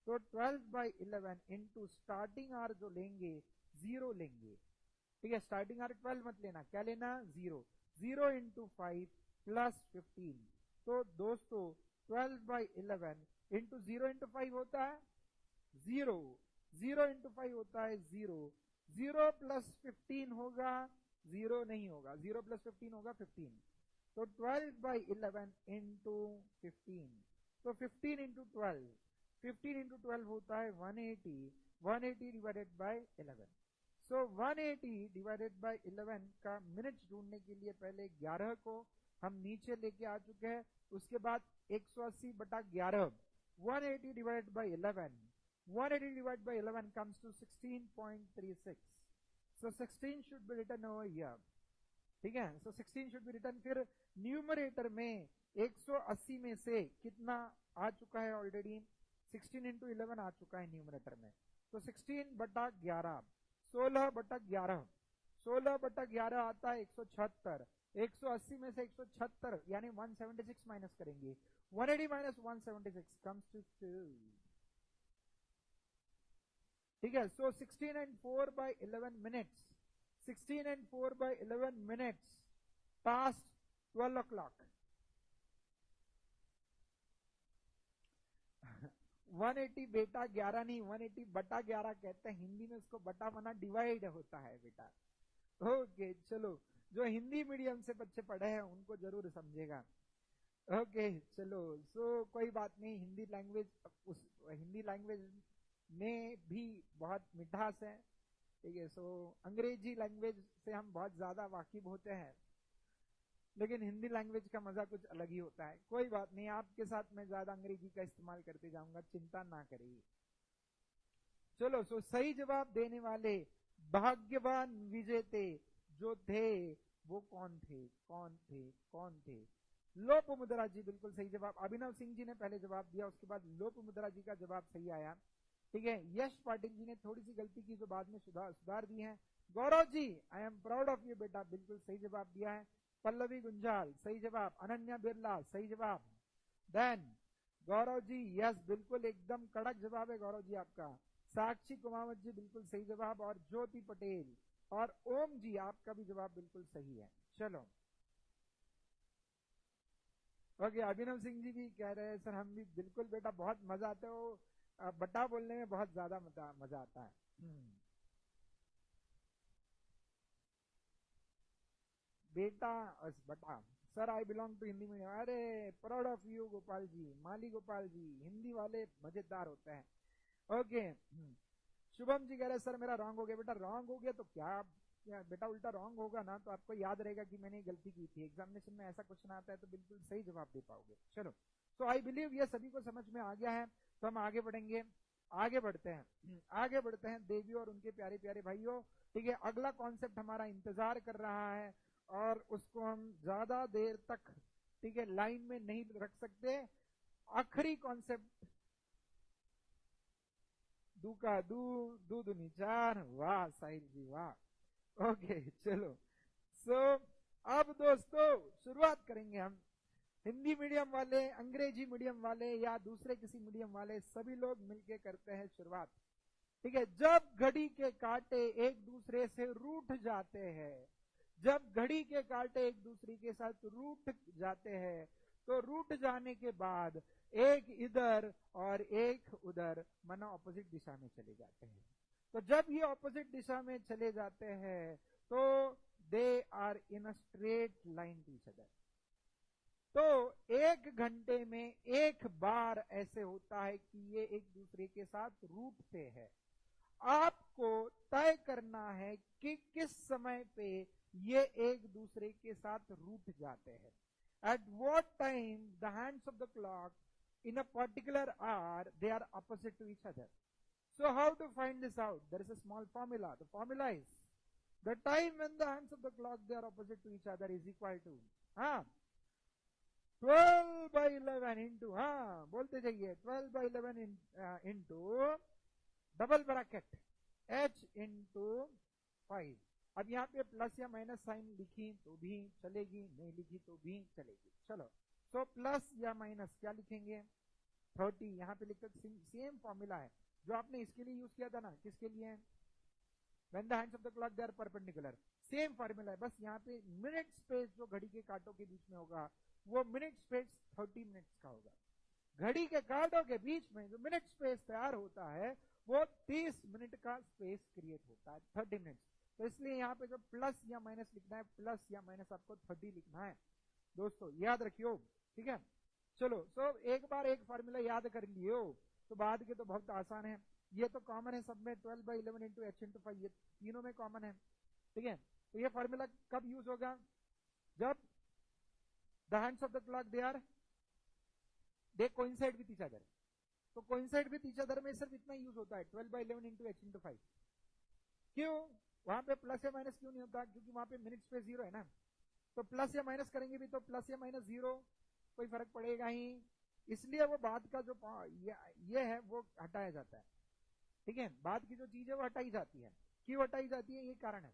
तो 12/11 इंटू स्टार्टिंग आर जो लेंगे 0 लेंगे, ठीक है। स्टार्टिंग आर 12 मत लेना, क्या लेना 0। 0 इंटू 5 +15। तो दोस्तों 12/11 इंटू 0 इंटू 5 होता है 0, 0 इंटू 5 होता है 0, 0 प्लस 15 होगा 0 नहीं होगा, 0 प्लस 15 होगा 15। तो 12/11 इंटू 15, तो 15 इंटू 12, 15 इंटू 12 होता है 180, 180 divided by 11। So 180 divided by 11 का मिनट्स ढूंढने के लिए पहले 11 को हम नीचे लेके आ चुके हैं, उसके बाद 180/11, 180 divided by 11, 180 divided by 11 comes to 16.36. So 16 should be written over here. ठीक है, so 16 should be written। फिर न्यूमरेटर में 180 में से कितना आ चुका है ऑलरेडी, 16 इंटू 11 आ चुका है न्यूमरेटर में। तो 16/11, 16/11, 16/11 आता है 176। 180 में से 176 यानी 176 माइनस करेंगे, 180 माइनस 176 कम्स टू 2। ठीक है, सो 16 and 4/11 minutes, 16 and 4/11 minutes past 12 o'clock। 180 बेटा 11 नहीं, 180/11 कहते हैं हिंदी में, उसको बटा बना डिवाइड होता है बेटा। ओके चलो, जो हिंदी मीडियम से बच्चे पढ़े हैं उनको जरूर समझेगा। ओके चलो, सो कोई बात नहीं, हिंदी लैंग्वेज में भी बहुत मिठास है, ठीक है। सो अंग्रेजी लैंग्वेज से हम बहुत ज्यादा वाकिफ होते हैं, लेकिन हिंदी लैंग्वेज का मजा कुछ अलग ही होता है। कोई बात नहीं, आपके साथ मैं ज्यादा अंग्रेजी का इस्तेमाल करते जाऊंगा, चिंता ना करिए। चलो, सो सही जवाब देने वाले भाग्यवान विजेते जो थे वो कौन थे, कौन थे, कौन थे? लोपमुद्रा जी बिल्कुल सही जवाब। अभिनव सिंह जी ने पहले जवाब दिया, उसके बाद लोपमुद्रा जी का जवाब सही आया, ठीक है। यश पाटिल जी ने थोड़ी सी गलती की जो बाद में सुधार दी है। Gaurav ji, I am proud of you बेटा, बिल्कुल सही जवाब दिया है। पल्लवी गुंजाल सही जवाब, अनन्या बिरला सही जवाब, देन गौरव जी यस बिल्कुल एकदम कड़क जवाब है गौरव जी आपका। साक्षी कुमावत जी बिल्कुल सही जवाब, और ज्योति पटेल और ओम जी आपका भी जवाब बिल्कुल सही है। चलो ओके, अभिनव सिंह जी भी कह रहे हैं सर हम भी, बिल्कुल बेटा बहुत मजा आता है, वो बटा बोलने में बहुत ज्यादा मजा आता है। बेटा बटा, sir I belong to Hindi medium. अरे proud of you Gopal ji, Mali Gopal ji, Hindi वाले मजेदार होते हैं। ओके शुभम जी कह रहे सर मेरा रॉन्ग हो गया। बेटा रॉन्ग हो गया तो क्या बेटा, उल्टा रॉन्ग होगा ना तो आपको याद रहेगा कि मैंने गलती की थी। एग्जामिनेशन में ऐसा क्वेश्चन आता है तो बिल्कुल सही जवाब दे पाओगे। चलो, तो आई बिलीव ये सभी को समझ में आ गया है, तो हम आगे बढ़ेंगे। आगे बढ़ते हैं, आगे बढ़ते हैं देवियों और उनके प्यारे प्यारे भाइयों, ठीक है। अगला कॉन्सेप्ट हमारा इंतजार कर रहा है और उसको हम ज्यादा देर तक, ठीक है, लाइन में नहीं रख सकते। आखिरी कॉन्सेप्ट, दू का दू दूनी 4, वाह साहिल जी वाह। ओके चलो, सो अब दोस्तों शुरुआत करेंगे हम। हिंदी मीडियम वाले, अंग्रेजी मीडियम वाले या दूसरे किसी मीडियम वाले, सभी लोग मिलके करते हैं शुरुआत, ठीक है। जब घड़ी के कांटे एक दूसरे से रूठ जाते हैं, जब घड़ी के कांटे एक दूसरे के साथ रूठ जाते हैं, तो रूठ जाने के बाद एक इधर और एक उधर, माना ऑपोजिट दिशा में चले जाते हैं। तो जब ये ऑपोजिट दिशा में चले जाते हैं तो they are in a straight line to each other. तो एक घंटे में एक बार ऐसे होता है कि ये एक दूसरे के साथ रूठते हैं। आपको तय करना है कि किस समय पे ये एक दूसरे के साथ रूठ जाते हैं। At what time the hands of the clock in a particular hour they are opposite to each other. So how to find this out? There is a small formula. The formula is the time when the hands of the clock they are opposite to each other is equal to 12/11 into, हाँ बोलते जाइए, 12/11 into double bracket h into 5। अब यहाँ पे plus या minus sign लिखी तो भी चलेगी, नहीं लिखी तो भी चलेगी। चलो, तो प्लस या माइनस क्या लिखेंगे, 30 यहाँ पे लिखते, सेम फॉर्मूला है जो आपने इसके लिए यूज किया था ना, किसके लिए, when the hands of the clock they are perpendicular, same formula है, बस यहाँ पे मिनट स्पेस जो घड़ी के कांटों के बीच में होगा वो मिनट स्पेस 30 मिनट्स का होगा। घड़ी के कांटों के बीच में जो मिनट स्पेस तैयार होता है वो 30 मिनट का स्पेस क्रिएट होता है, 30 मिनट्स। तो इसलिए यहाँ पे जो प्लस या माइनस लिखना है, प्लस या माइनस आपको 30 लिखना है दोस्तों, याद रखियो, ठीक है। चलो, तो एक बार एक फॉर्मूला याद कर लियो तो बाद के तो बहुत आसान है। ये तो कॉमन है सब में, 12/11 इंटू h इंटू 5, ये तीनों में कॉमन है, ठीक है। तो ये फॉर्मूला कब यूज होगा, जब the hands of the clock they coincide with each other. तो कोइंसाइड विद ईच अदर में सिर्फ इतना यूज होता है, 12/11 इंटू h इंटू 5। क्यों वहां पे प्लस या माइनस क्यों नहीं होता, क्योंकि वहां पे मिनट स्पेस 0 है ना, तो प्लस या माइनस करेंगे भी तो प्लस या माइनस 0 कोई फर्क पड़ेगा ही, इसलिए वो बाद का जो ये है वो हटाया जाता है, ठीक है। बाद की जो चीज है वो हटाई जाती है, क्यों हटाई जाती है, ये कारण है,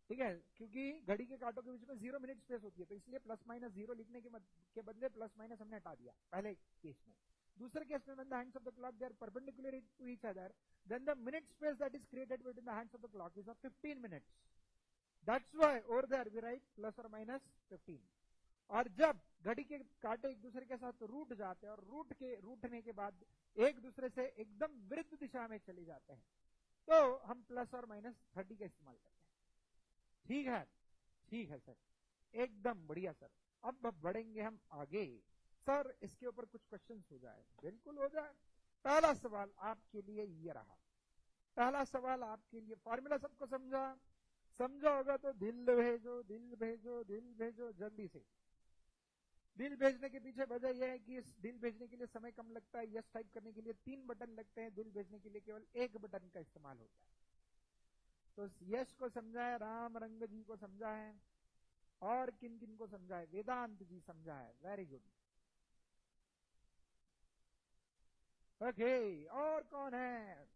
ठीक है, क्योंकि घड़ी के कांटों के बीच में 0 मिनट स्पेस होती है, तो इसलिए प्लस माइनस 0 लिखने के बदले प्लस माइनस हमने हटा दिया पहले केस में। दूसरे केस में, when the hands of the clock they are perpendicular to each other, then the minute space that is created between the hands of the clock is of 15 minutes. That's why over there we write plus or minus 15. और जब घड़ी के कांटे एक दूसरे के साथ root जाते हैं और रूटने के बाद एक दूसरे से एकदम विरुद्ध दिशा में चले जाते हैं, तो हम प्लस और माइनस 30 का इस्तेमाल करते हैं। ठीक है, ठीक है सर, एकदम बढ़िया सर। अब बढ़ेंगे हम आगे। सर इसके ऊपर कुछ क्वेश्चंस हो जाए, बिल्कुल हो जाए। पहला सवाल आपके लिए ये रहा, पहला सवाल आपके लिए, फॉर्मूला सबको समझा होगा तो दिल भेजो, दिल भेजो, दिल भेजो जल्दी से। दिल भेजने के पीछे वजह यह है कि इस दिल भेजने के लिए समय कम लगता है, यस टाइप करने के लिए 3 बटन लगते हैं, दिल भेजने के लिए केवल 1 बटन का इस्तेमाल होता है। तो यश को समझा है, राम रंग जी को समझा है, और किन किन को समझा है, वेदांत जी समझा है, वेरी गुड। ओके, और कौन है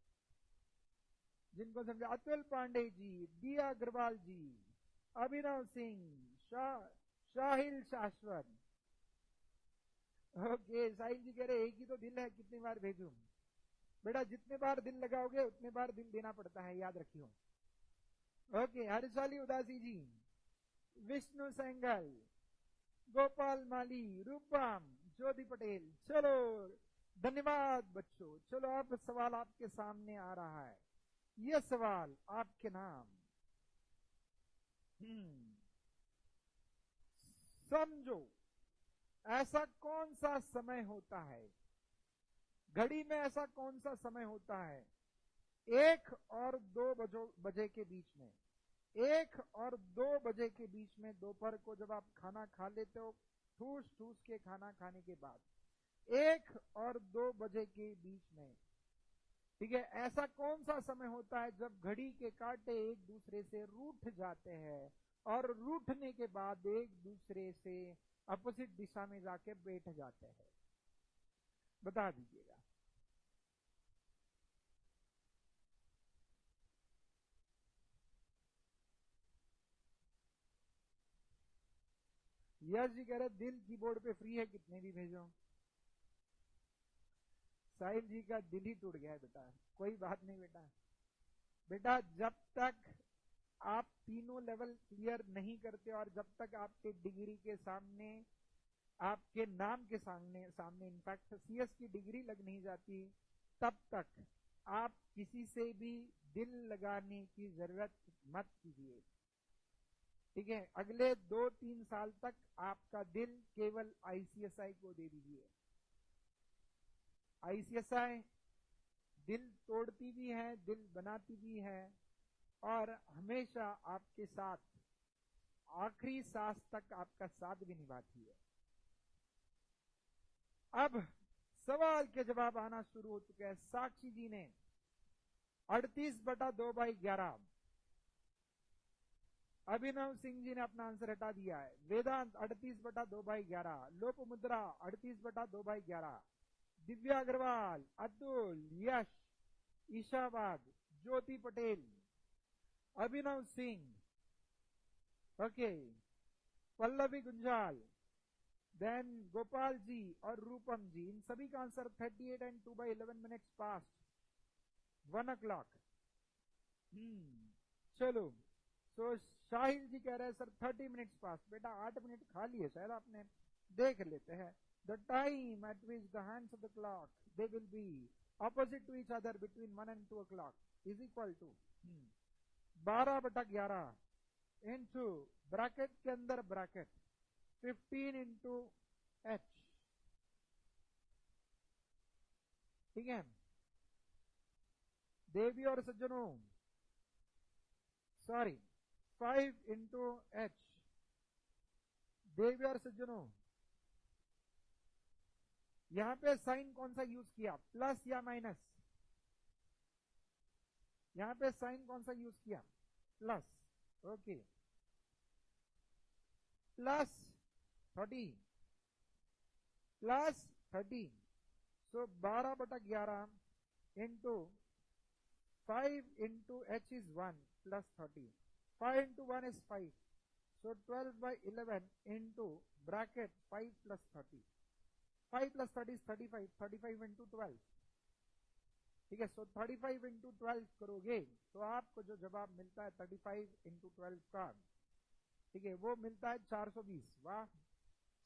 जिनको समझा, अतुल पांडे जी, दिया अग्रवाल जी, अभिनव सिंह, शाहिल शाश्वत। ओके, साहिल जी कह रहे एक ही तो दिल है, कितनी बार भेजूं? बेटा जितने बार दिल लगाओगे उतने बार दिल देना पड़ता है, याद रखियो। ओके, हरिशाली उदासी जी, विष्णु सेंगल, गोपाल माली, रूपम, ज्योति पटेल। चलो धन्यवाद बच्चों। चलो अब सवाल आपके सामने आ रहा है, यह सवाल आपके नाम। समझो, ऐसा कौन सा समय होता है घड़ी में, ऐसा कौन सा समय होता है 1 और 2 बजे के बीच में, 1 और 2 बजे के बीच में, दोपहर को जब आप खाना खा लेते हो, ठूस ठूस के खाना खाने के बाद 1 और 2 बजे के बीच में, ठीक है, ऐसा कौन सा समय होता है जब घड़ी के कांटे एक दूसरे से रूठ जाते हैं और रूठने के बाद एक दूसरे से अपोजिट दिशा में जाके बैठ जाते हैं, बता दीजिएगा। यश जी कह रहे दिल कीबोर्ड पे फ्री है, कितने भी भेजो। साहिल जी का दिल ही टूट गया है बेटा, कोई बात नहीं बेटा। बेटा जब तक आप तीनों लेवल क्लियर नहीं करते और जब तक आपके डिग्री के सामने, आपके नाम के सामने इनफैक्ट सीएस की डिग्री लग नहीं जाती, तब तक आप किसी से भी दिल लगाने की जरूरत मत कीजिए, ठीक है। अगले 2-3 साल तक आपका दिल केवल आईसीएसआई को दे दीजिए। आईसीएसआई दिल तोड़ती भी है, दिल बनाती भी है, और हमेशा आपके साथ आखिरी सांस तक आपका साथ भी निभाती है। अब सवाल के जवाब आना शुरू हो चुके हैं। साक्षी जी ने 38/2/11, अभिनव सिंह जी ने अपना आंसर हटा दिया है। वेदांत 38/2/11, लोपमुद्रा 38/2/11, दिव्या अग्रवाल, अतुल, यश, ईशाबाद, ज्योति पटेल, अभिनव सिंह, ओके, पल्लवी गुंजाल, देन गोपाल जी और रूपम जी, इन सभी का answer 38 and 2/11 minutes past 1 o'clock। चलो, तो शाहिल जी कह रहे हैं सर 30 minutes past। बेटा 8 मिनट खा लिए शायद आपने, देख लेते हैं। The time at which the hands of the clock they will be opposite to each other between 1 and 2 o'clock is equal to 12/11 into bracket के अंदर ब्रैकेट 15 इंटू एच, ठीक है देवी और सज्जनों, सॉरी 5 इंटू एच, देवी और सज्जनों, यहां पे साइन कौन सा यूज किया, प्लस या माइनस? यहां पे साइन कौन सा यूज किया, plus, okay, plus 30, plus 30, so 12/11 into 5 into H is 1 plus 30, 5 into 1 is 5, so 12/11 into bracket 5 plus 30, 5 plus 30 is 35, 35 into 12, ठीक है। सो 35 into 12 करोगे तो आपको जो जवाब मिलता है 35 into 12 का, ठीक है, वो मिलता है 420। वाह,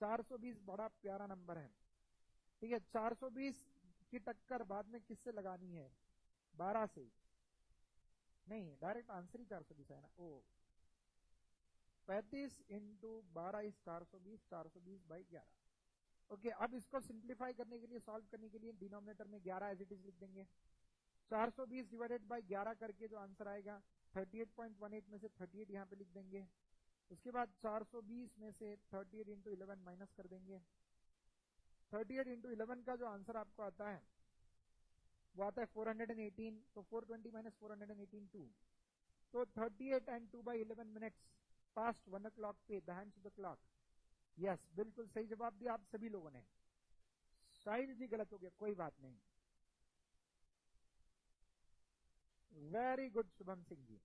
420 बड़ा प्यारा नंबर है, ठीक है। 420 की टक्कर बाद में किससे लगानी है, 12 से नहीं, डायरेक्ट आंसर ही 420 है ना। ओ 35 इंटू 12 इज 420, 420/11। ओके, अब इसको सिंप्लीफाई करने के लिए, सॉल्व करने के लिए डिनोमिनेटर में 11 एज इट इज लिख देंगे। 420 डिवाइडेड बाय 11 करके जो आंसर आएगा 38.18 में से 38 यहाँ पे लिख देंगे। उसके बाद 420 में से 38 इंटू 11 माइनस कर देंगे। 38 इंटू 11 का जो आंसर आपको आता है वो आता है 418, तो 420 माइनस 418 2, तो 38 and 2/11 minutes past 1 o'clock पे the hands of the clock. Yes, बिल्कुल सही जवाब दिया आप सभी लोगों ने। साहिल जी गलत हो गया, कोई बात नहीं, वेरी गुड शुभम सिंह जी।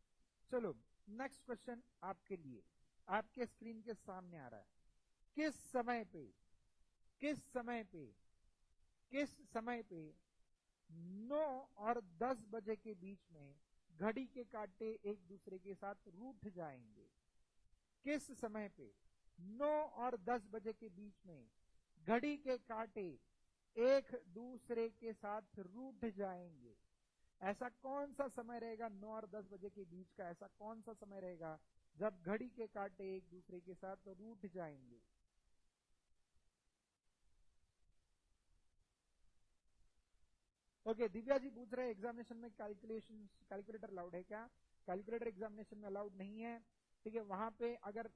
चलो नेक्स्ट क्वेश्चन आपके लिए, आपके स्क्रीन के सामने आ रहा है। किस समय पे 9 और 10 बजे के बीच में घड़ी के कांटे एक दूसरे के साथ रूठ जाएंगे? किस समय पे 9 और 10 बजे के बीच में घड़ी के कांटे एक दूसरे के साथ रूठ जाएंगे? ऐसा कौन सा समय रहेगा 9 और 10 बजे के बीच का, ऐसा कौन सा समय रहेगा जब घड़ी के कांटे एक दूसरे के साथ रूठ जाएंगे? ओके, दिव्या जी पूछ रहे हैं एग्जामिनेशन में कैलकुलेटर अलाउड है क्या? कैलकुलेटर एग्जामिनेशन में अलाउड नहीं है, ठीक है। वहां पे अगर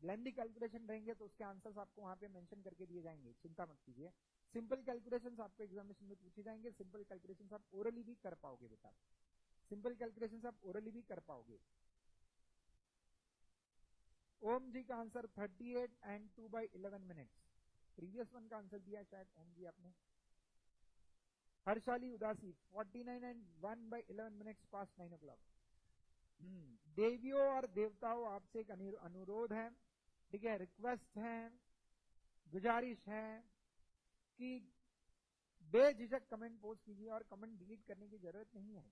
लेंथी कैलकुलेशन रहेंगे तो उसके आंसर्स आपको वहां पे मेंशन करके दिए जाएंगे, चिंता मत कीजिए। सिंपल कैलकुलेशंस आपको एग्जामिनेशन में पूछे जाएंगे। सिंपल कैलकुलेशंस आप ओरली भी कर पाओगे बेटा, सिंपल कैलकुलेशंस आप ओरली भी कर पाओगे। ओम जी का answer 38 and 2/11 minutes, previous one का आंसर दिया शायद ओम जी आपने। हर्षाली उदासी 49 and 1/11 minutes past 9 o'clock। देवियों और देवताओं, आपसे एक अनुरोध है, ठीक है, रिक्वेस्ट है, गुजारिश है कि बेझिझक कमेंट पोस्ट कीजिए और कमेंट डिलीट करने की जरूरत नहीं है,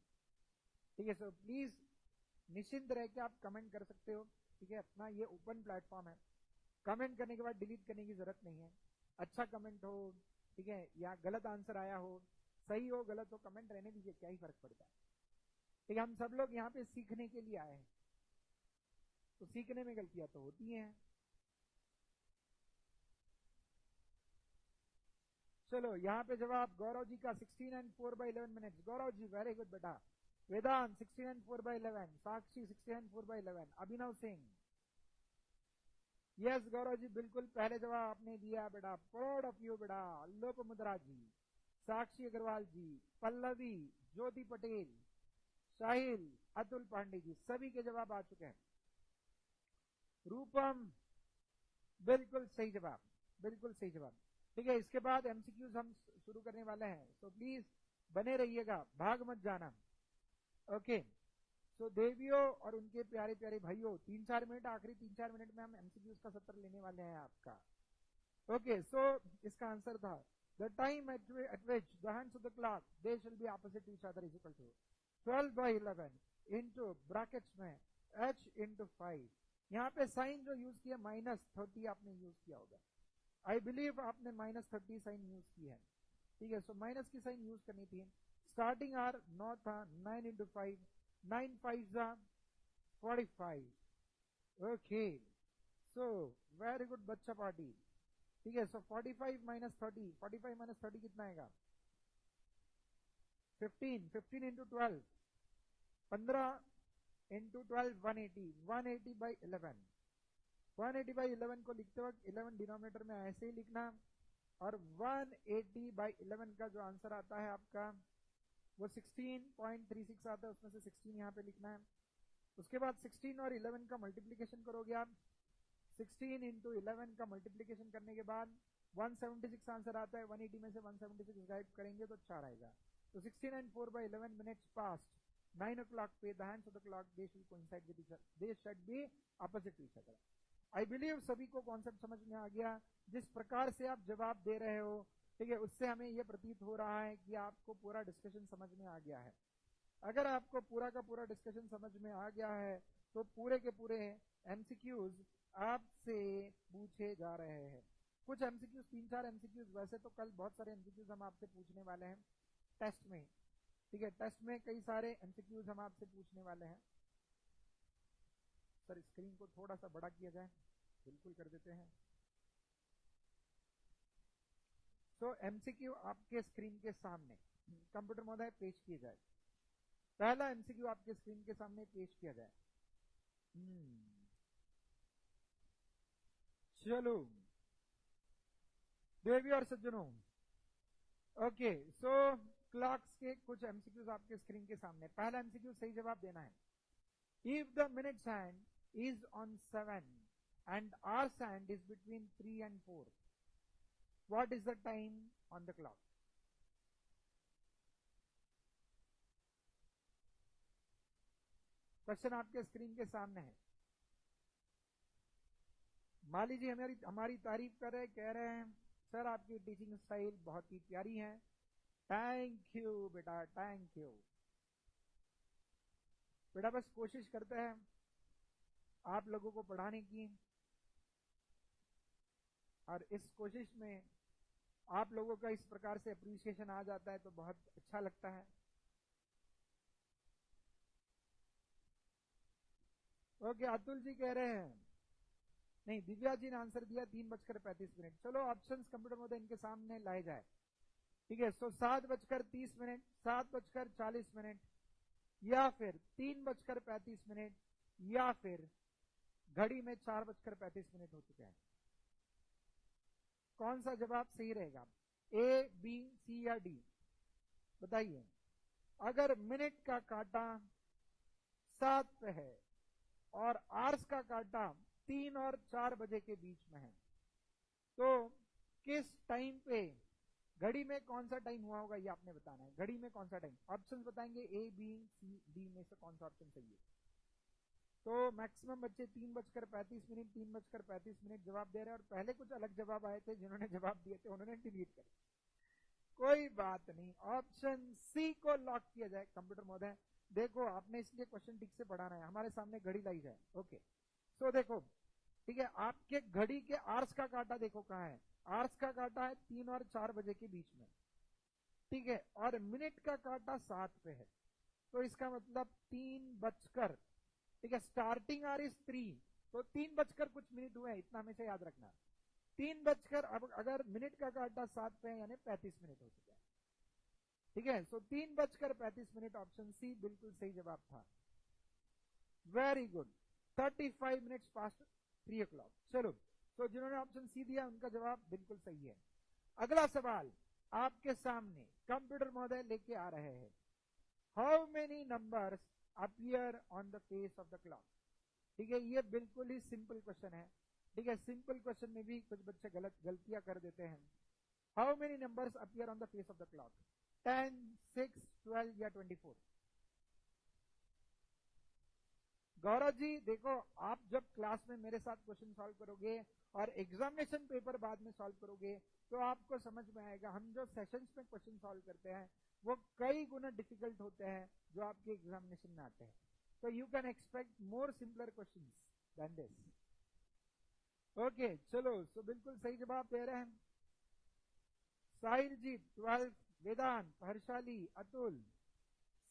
ठीक है। सो प्लीज निश्चिंत रह के आप कमेंट कर सकते हो, ठीक है। अपना ये ओपन प्लेटफॉर्म है, कमेंट करने के बाद डिलीट करने की जरूरत नहीं है। अच्छा कमेंट हो, ठीक है, या गलत आंसर आया हो, सही हो गलत हो, कमेंट रहने दीजिए, क्या ही फर्क पड़ता है, ठीक है। हम सब लोग यहाँ पे सीखने के लिए आए हैं, तो सीखने में गलतियां तो होती हैं। चलो यहाँ पे जवाब गौरव जी का 16 and 4/11 minutes। Gaurav ji very good बेटा। Vedant 16 and 4/11, Sakshi 16 and 4/11, Abhinav Singh, yes Gaurav ji बिल्कुल पहले जवाब आपने दिया बेटा, प्राउड ऑफ यू बेटा। लोपमुद्रा जी, साक्षी अग्रवाल जी, पल्लवी, ज्योति पटेल, साहिल, अतुल पांडे जी, सभी के जवाब आ चुके हैं। रूपम, बिल्कुल सही जवाब, बिल्कुल सही जवाब। ठीक है, इसके बाद एमसीक्यूज हम शुरू करने वाले हैं, तो प्लीज बने रहिएगा, भाग मत जाना। ओके, तो देवियों और उनके प्यारे प्यारे भाइयों, 3-4 मिनट, आखिरी 3-4 मिनट में हम एमसीक्यूज का सत्र लेने वाले हैं आपका। ओके, सो इसका आंसर था the time at which the hands of the clock they shall be opposite to each other is equal to 12/11 into brackets में h इंटू 5। यहाँ पे साइन जो यूज किया -30 आपने यूज किया होगा, आई बिलीव आपने -30 साइन यूज की है। ठीक है, सो माइनस की साइन यूज करनी थी। स्टार्टिंग आर 9 था, 9 into 5, 9 5 45। Okay, so very good बच्चा पार्टी। ठीक है, सो 45 माइनस 30, 45 माइनस 30 कितना आएगा? 15, 15 इंटू 12, 15 इंटू 12 180, 180 बाई 11, 180 बाई 11 को लिखते वक्त 11 डिनोमिनेटर में ऐसे ही लिखना, और 180 बाई 11 का जो आंसर आता है आपका वो 16.36 आता है, उसमें से 16 यहाँ पे लिखना है। उसके बाद 16 और 11 का मल्टीप्लीकेशन करोगे आप, 16 इंटू 11 का मल्टीप्लीकेशन करने के बाद 176 आंसर आता है। 180 में से 176 गाइड करेंगे तो 4 आएगा। तो 16 and 4/11 minutes past 9 o'clock पे the hands of the clock they should coincide with each other, they should be opposite to each other। I believe सभी को कॉन्सेप्ट समझ में आ गया। जिस प्रकार से आप जवाब दे रहे हो, ठीक है, उससे हमें यह प्रतीत हो रहा है कि आपको पूरा डिस्कशन समझ में आ गया है। अगर आपको पूरा का पूरा डिस्कशन समझ में आ गया है तो पूरे के पूरे एमसीक्यूज आपसे पूछे जा रहे हैं। कुछ एमसीक्यूज, 3-4 एमसीक्यूज, वैसे तो कल बहुत सारे एमसीक्यूज हम आपसे पूछने वाले हैं टेस्ट में। ठीक है, टेस्ट में कई सारे एमसीक्यूज हम आपसे पूछने वाले हैं। सर स्क्रीन को थोड़ा सा बड़ा किया जाए, बिल्कुल कर देते हैं। तो एमसीक्यू आपके स्क्रीन के सामने कंप्यूटर महोदय पेश किए जाए। पहला एमसीक्यू आपके स्क्रीन के सामने पेश किया जाए। चलो देवी और सज्जनों, ओके, सो क्लॉक्स के कुछ एमसीक्यूज आपके स्क्रीन के सामने। पहला एमसीक्यू सही जवाब देना है। If the minutes hand is on 7 and hours hand is between 3 and 4, what is the time on the clock? Question आपके स्क्रीन के सामने है। माली जी हमारी तारीफ कर रहे, कह रहे हैं सर आपकी टीचिंग स्टाइल बहुत ही प्यारी है। थैंक यू बेटा, थैंक यू बेटा। बस कोशिश करते हैं आप लोगों को पढ़ाने की, और इस कोशिश में आप लोगों का इस प्रकार से अप्रिसिएशन आ जाता है तो बहुत अच्छा लगता है। ओके, अतुल जी कह रहे हैं, नहीं दिव्या जी ने आंसर दिया 3:35। चलो ऑप्शंस कंप्यूटर महोदय इनके सामने लाए जाए। ठीक है, सो 7:30, 7:40, या फिर 3:35, या फिर घड़ी में 4:35 हो चुके हैं। कौन सा जवाब सही रहेगा, ए, बी, सी या डी? बताइए। अगर मिनट का कांटा 7 पे है और आवर्स का कांटा 3 और 4 बजे के बीच में है, तो किस टाइम पे घड़ी में कौन सा टाइम हुआ होगा, ये आपने बताना है। घड़ी में कौन सा टाइम, ऑप्शन बताएंगे ए, बी, सी, डी में से कौन सा ऑप्शन सही है। तो मैक्सिमम बच्चे 3:35, 3:35 जवाब दे रहे हैं, और पहले कुछ अलग जवाब आए थे, जिन्होंने जवाब दिए थे उन्होंने डिलीट कर। कोई बात नहीं, ऑप्शन सी को लॉक किया जाए कंप्यूटर महोदय। देखो आपने इसलिए क्वेश्चन ठीक से पढ़ाना है, हमारे सामने घड़ी लाई जाए। ओके, सो देखो, ठीक है, आपके घड़ी के आवर्स का कांटा देखो कहाँ है। आवर्स का कांटा है 3 और 4 बजे के बीच में, ठीक है, और मिनट का कांटा 7 पे है, तो इसका मतलब 3 ठीक है, स्टार्टिंग आर इज 3, तो 3 कुछ मिनट हुए हैं, इतना हमेशा याद रखना। 3 अब अगर मिनट का कांटा 7 पे है यानी 35 मिनट हो चुके हैं। ठीक है, सो 3:35, ऑप्शन सी बिल्कुल सही जवाब था। Very good, 35 minutes past 3 o'clock। चलो, तो जिन्होंने ऑप्शन सी दिया उनका जवाब बिल्कुल सही है। अगला सवाल आपके सामने कंप्यूटर महोदय लेके आ रहे हैं। How many numbers appear on the face of the clock? ठीक है, ये बिल्कुल ही सिंपल क्वेश्चन है। ठीक है, सिंपल क्वेश्चन में भी कुछ बच्चे गलतियां कर देते हैं। How many numbers appear on the face of the clock? 10, 6, 12 या 24? गौरव जी देखो, आप जब क्लास में मेरे साथ क्वेश्चन सॉल्व करोगे और एग्जामिनेशन पेपर बाद में सॉल्व करोगे तो आपको समझ में आएगा हम जो सेशंस में क्वेश्चन सॉल्व करते हैं वो कई गुना डिफिकल्ट होते हैं जो आपके एग्जामिनेशन में आते हैं। तो you can expect more simpler question than this. Okay चलो, सो बिल्कुल सही जवाब दे रहे हैं साहिल जी 12, वेदांत, हर्षाली, अतुल,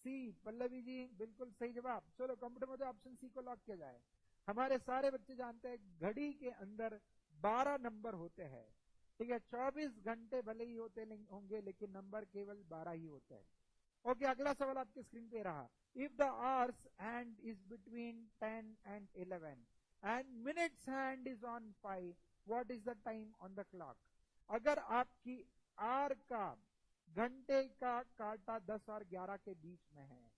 सी, पल्लवी जी बिल्कुल सही जवाब। चलो कंप्यूटर में तो ऑप्शन सी को लॉक किया जाए। हमारे सारे बच्चे जानते हैं घड़ी के अंदर 12 नंबर होते हैं। ठीक है, 24 घंटे भले ही होते होंगे लेकिन नंबर केवल 12 ही होते हैं। ओके, अगला सवाल आपके स्क्रीन पे रहा। If the hours hand is between 10 and 11 and minutes hand is on 5, what is the time on the clock? अगर आपकी आर का घंटे का काटा 10 और 11 के बीच में है,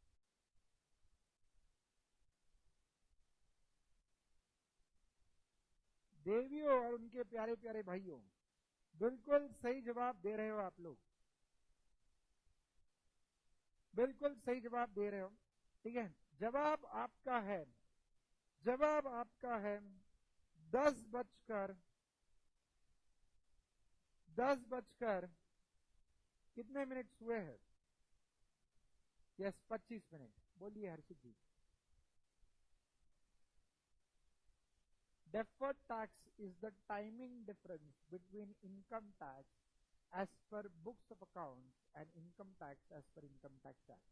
देवियों और उनके प्यारे प्यारे भाइयों बिल्कुल सही जवाब दे रहे हो आप लोग, बिल्कुल सही जवाब दे रहे हो। ठीक है, जवाब आपका है 10 बजकर कितने मिनट हुए हैं? Yes, 25 minute. बोलिए हर्षित जी। Deferred tax is the timing difference between income tax as per books of accounts and income tax as per income tax act.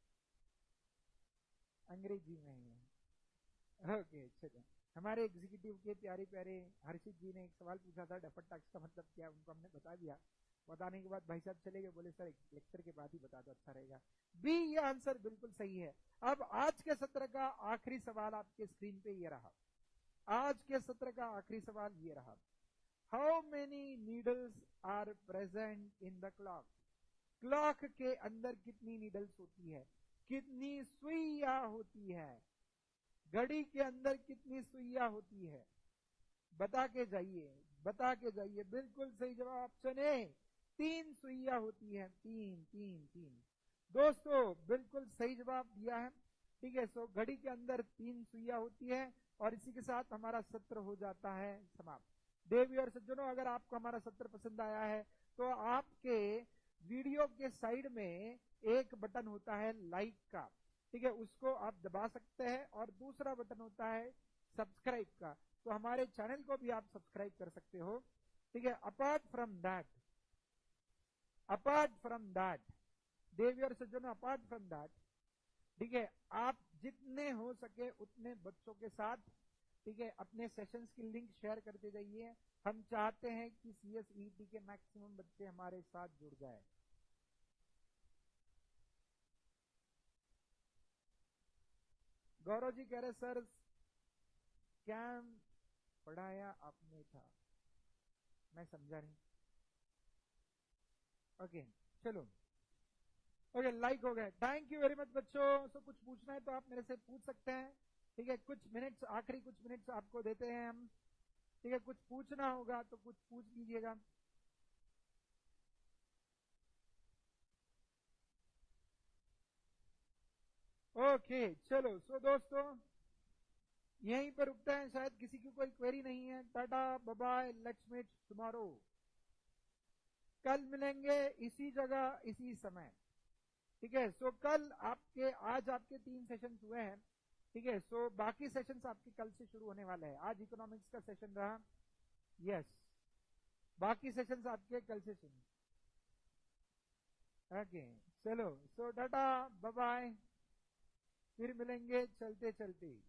अंग्रेजी में ही है। ओके चलिए, हमारे एग्जीक्यूटिव के प्यारे प्यारे हर्षित जी ने एक सवाल पूछा था डेफर्ड टैक्स का मतलब क्या, उनको हमने बता दिया। बताने के बाद भाई साहब चले गए, बोले सर लेक्चर के बाद ही बता दो अच्छा रहेगा। बी, ये आंसर बिल्कुल सही है। अब आज के सत्र का आखिरी सवाल आपके स्क्रीन पे ये रहा। आज के सत्र का आखिरी सवाल ये रहा। How many needles are present in the clock? Clock के अंदर कितनी नीडल्स होती है, कितनी सुइयां होती है? घड़ी के अंदर कितनी सुइयां होती है? बता के जाइए, बता के जाइए। बिल्कुल सही जवाब ऑप्शन ए, 3 सुइयां होती है। 3 दोस्तों बिल्कुल सही जवाब दिया है। ठीक है, सो घड़ी के अंदर 3 सुइयां होती है और इसी के साथ हमारा सत्र हो जाता है समाप्त। देवी और सज्जनों, अगर आपको हमारा सत्र पसंद आया है तो आपके वीडियो के साइड में एक बटन होता है लाइक का, ठीक है, उसको आप दबा सकते हैं और दूसरा बटन होता है सब्सक्राइब का, तो हमारे चैनल को भी आप सब्सक्राइब कर सकते हो। ठीक है, अपार्ट फ्रॉम दैट देवी और सज्जनों, अपार्ट फ्रॉम दैट, ठीक है, आप जितने हो सके उतने बच्चों के साथ, ठीक है, अपने सेशंस की लिंक शेयर करते जाइए। हम चाहते हैं कि CSET के मैक्सिमम बच्चे हमारे साथ जुड़ जाए। गौरव जी कह रहे सर कैम पढ़ाया आपने था, मैं समझा नहीं। ओके चलो, ओके लाइक हो गए, थैंक यू वेरी मच बच्चों। सो कुछ पूछना है तो आप मेरे से पूछ सकते हैं। ठीक है, कुछ मिनट्स, आखिरी कुछ मिनट्स आपको देते हैं हम। ठीक है, कुछ पूछना होगा तो कुछ पूछ लीजिएगा। ओके चलो, सो दोस्तों यहीं पर रुकते हैं, शायद किसी की कोई क्वेरी नहीं है। Tata bye bye, let's meet tomorrow. कल मिलेंगे इसी जगह इसी समय। ठीक है, सो कल आपके, आज आपके 3 सेशंस हुए हैं। ठीक है, सो बाकी सेशंस आपके कल से शुरू होने वाले हैं। आज इकोनॉमिक्स का सेशन रहा, यस, बाकी सेशंस आपके कल से शुरू। ओके चलो, सो टाटा बाय बाय, फिर मिलेंगे चलते चलते।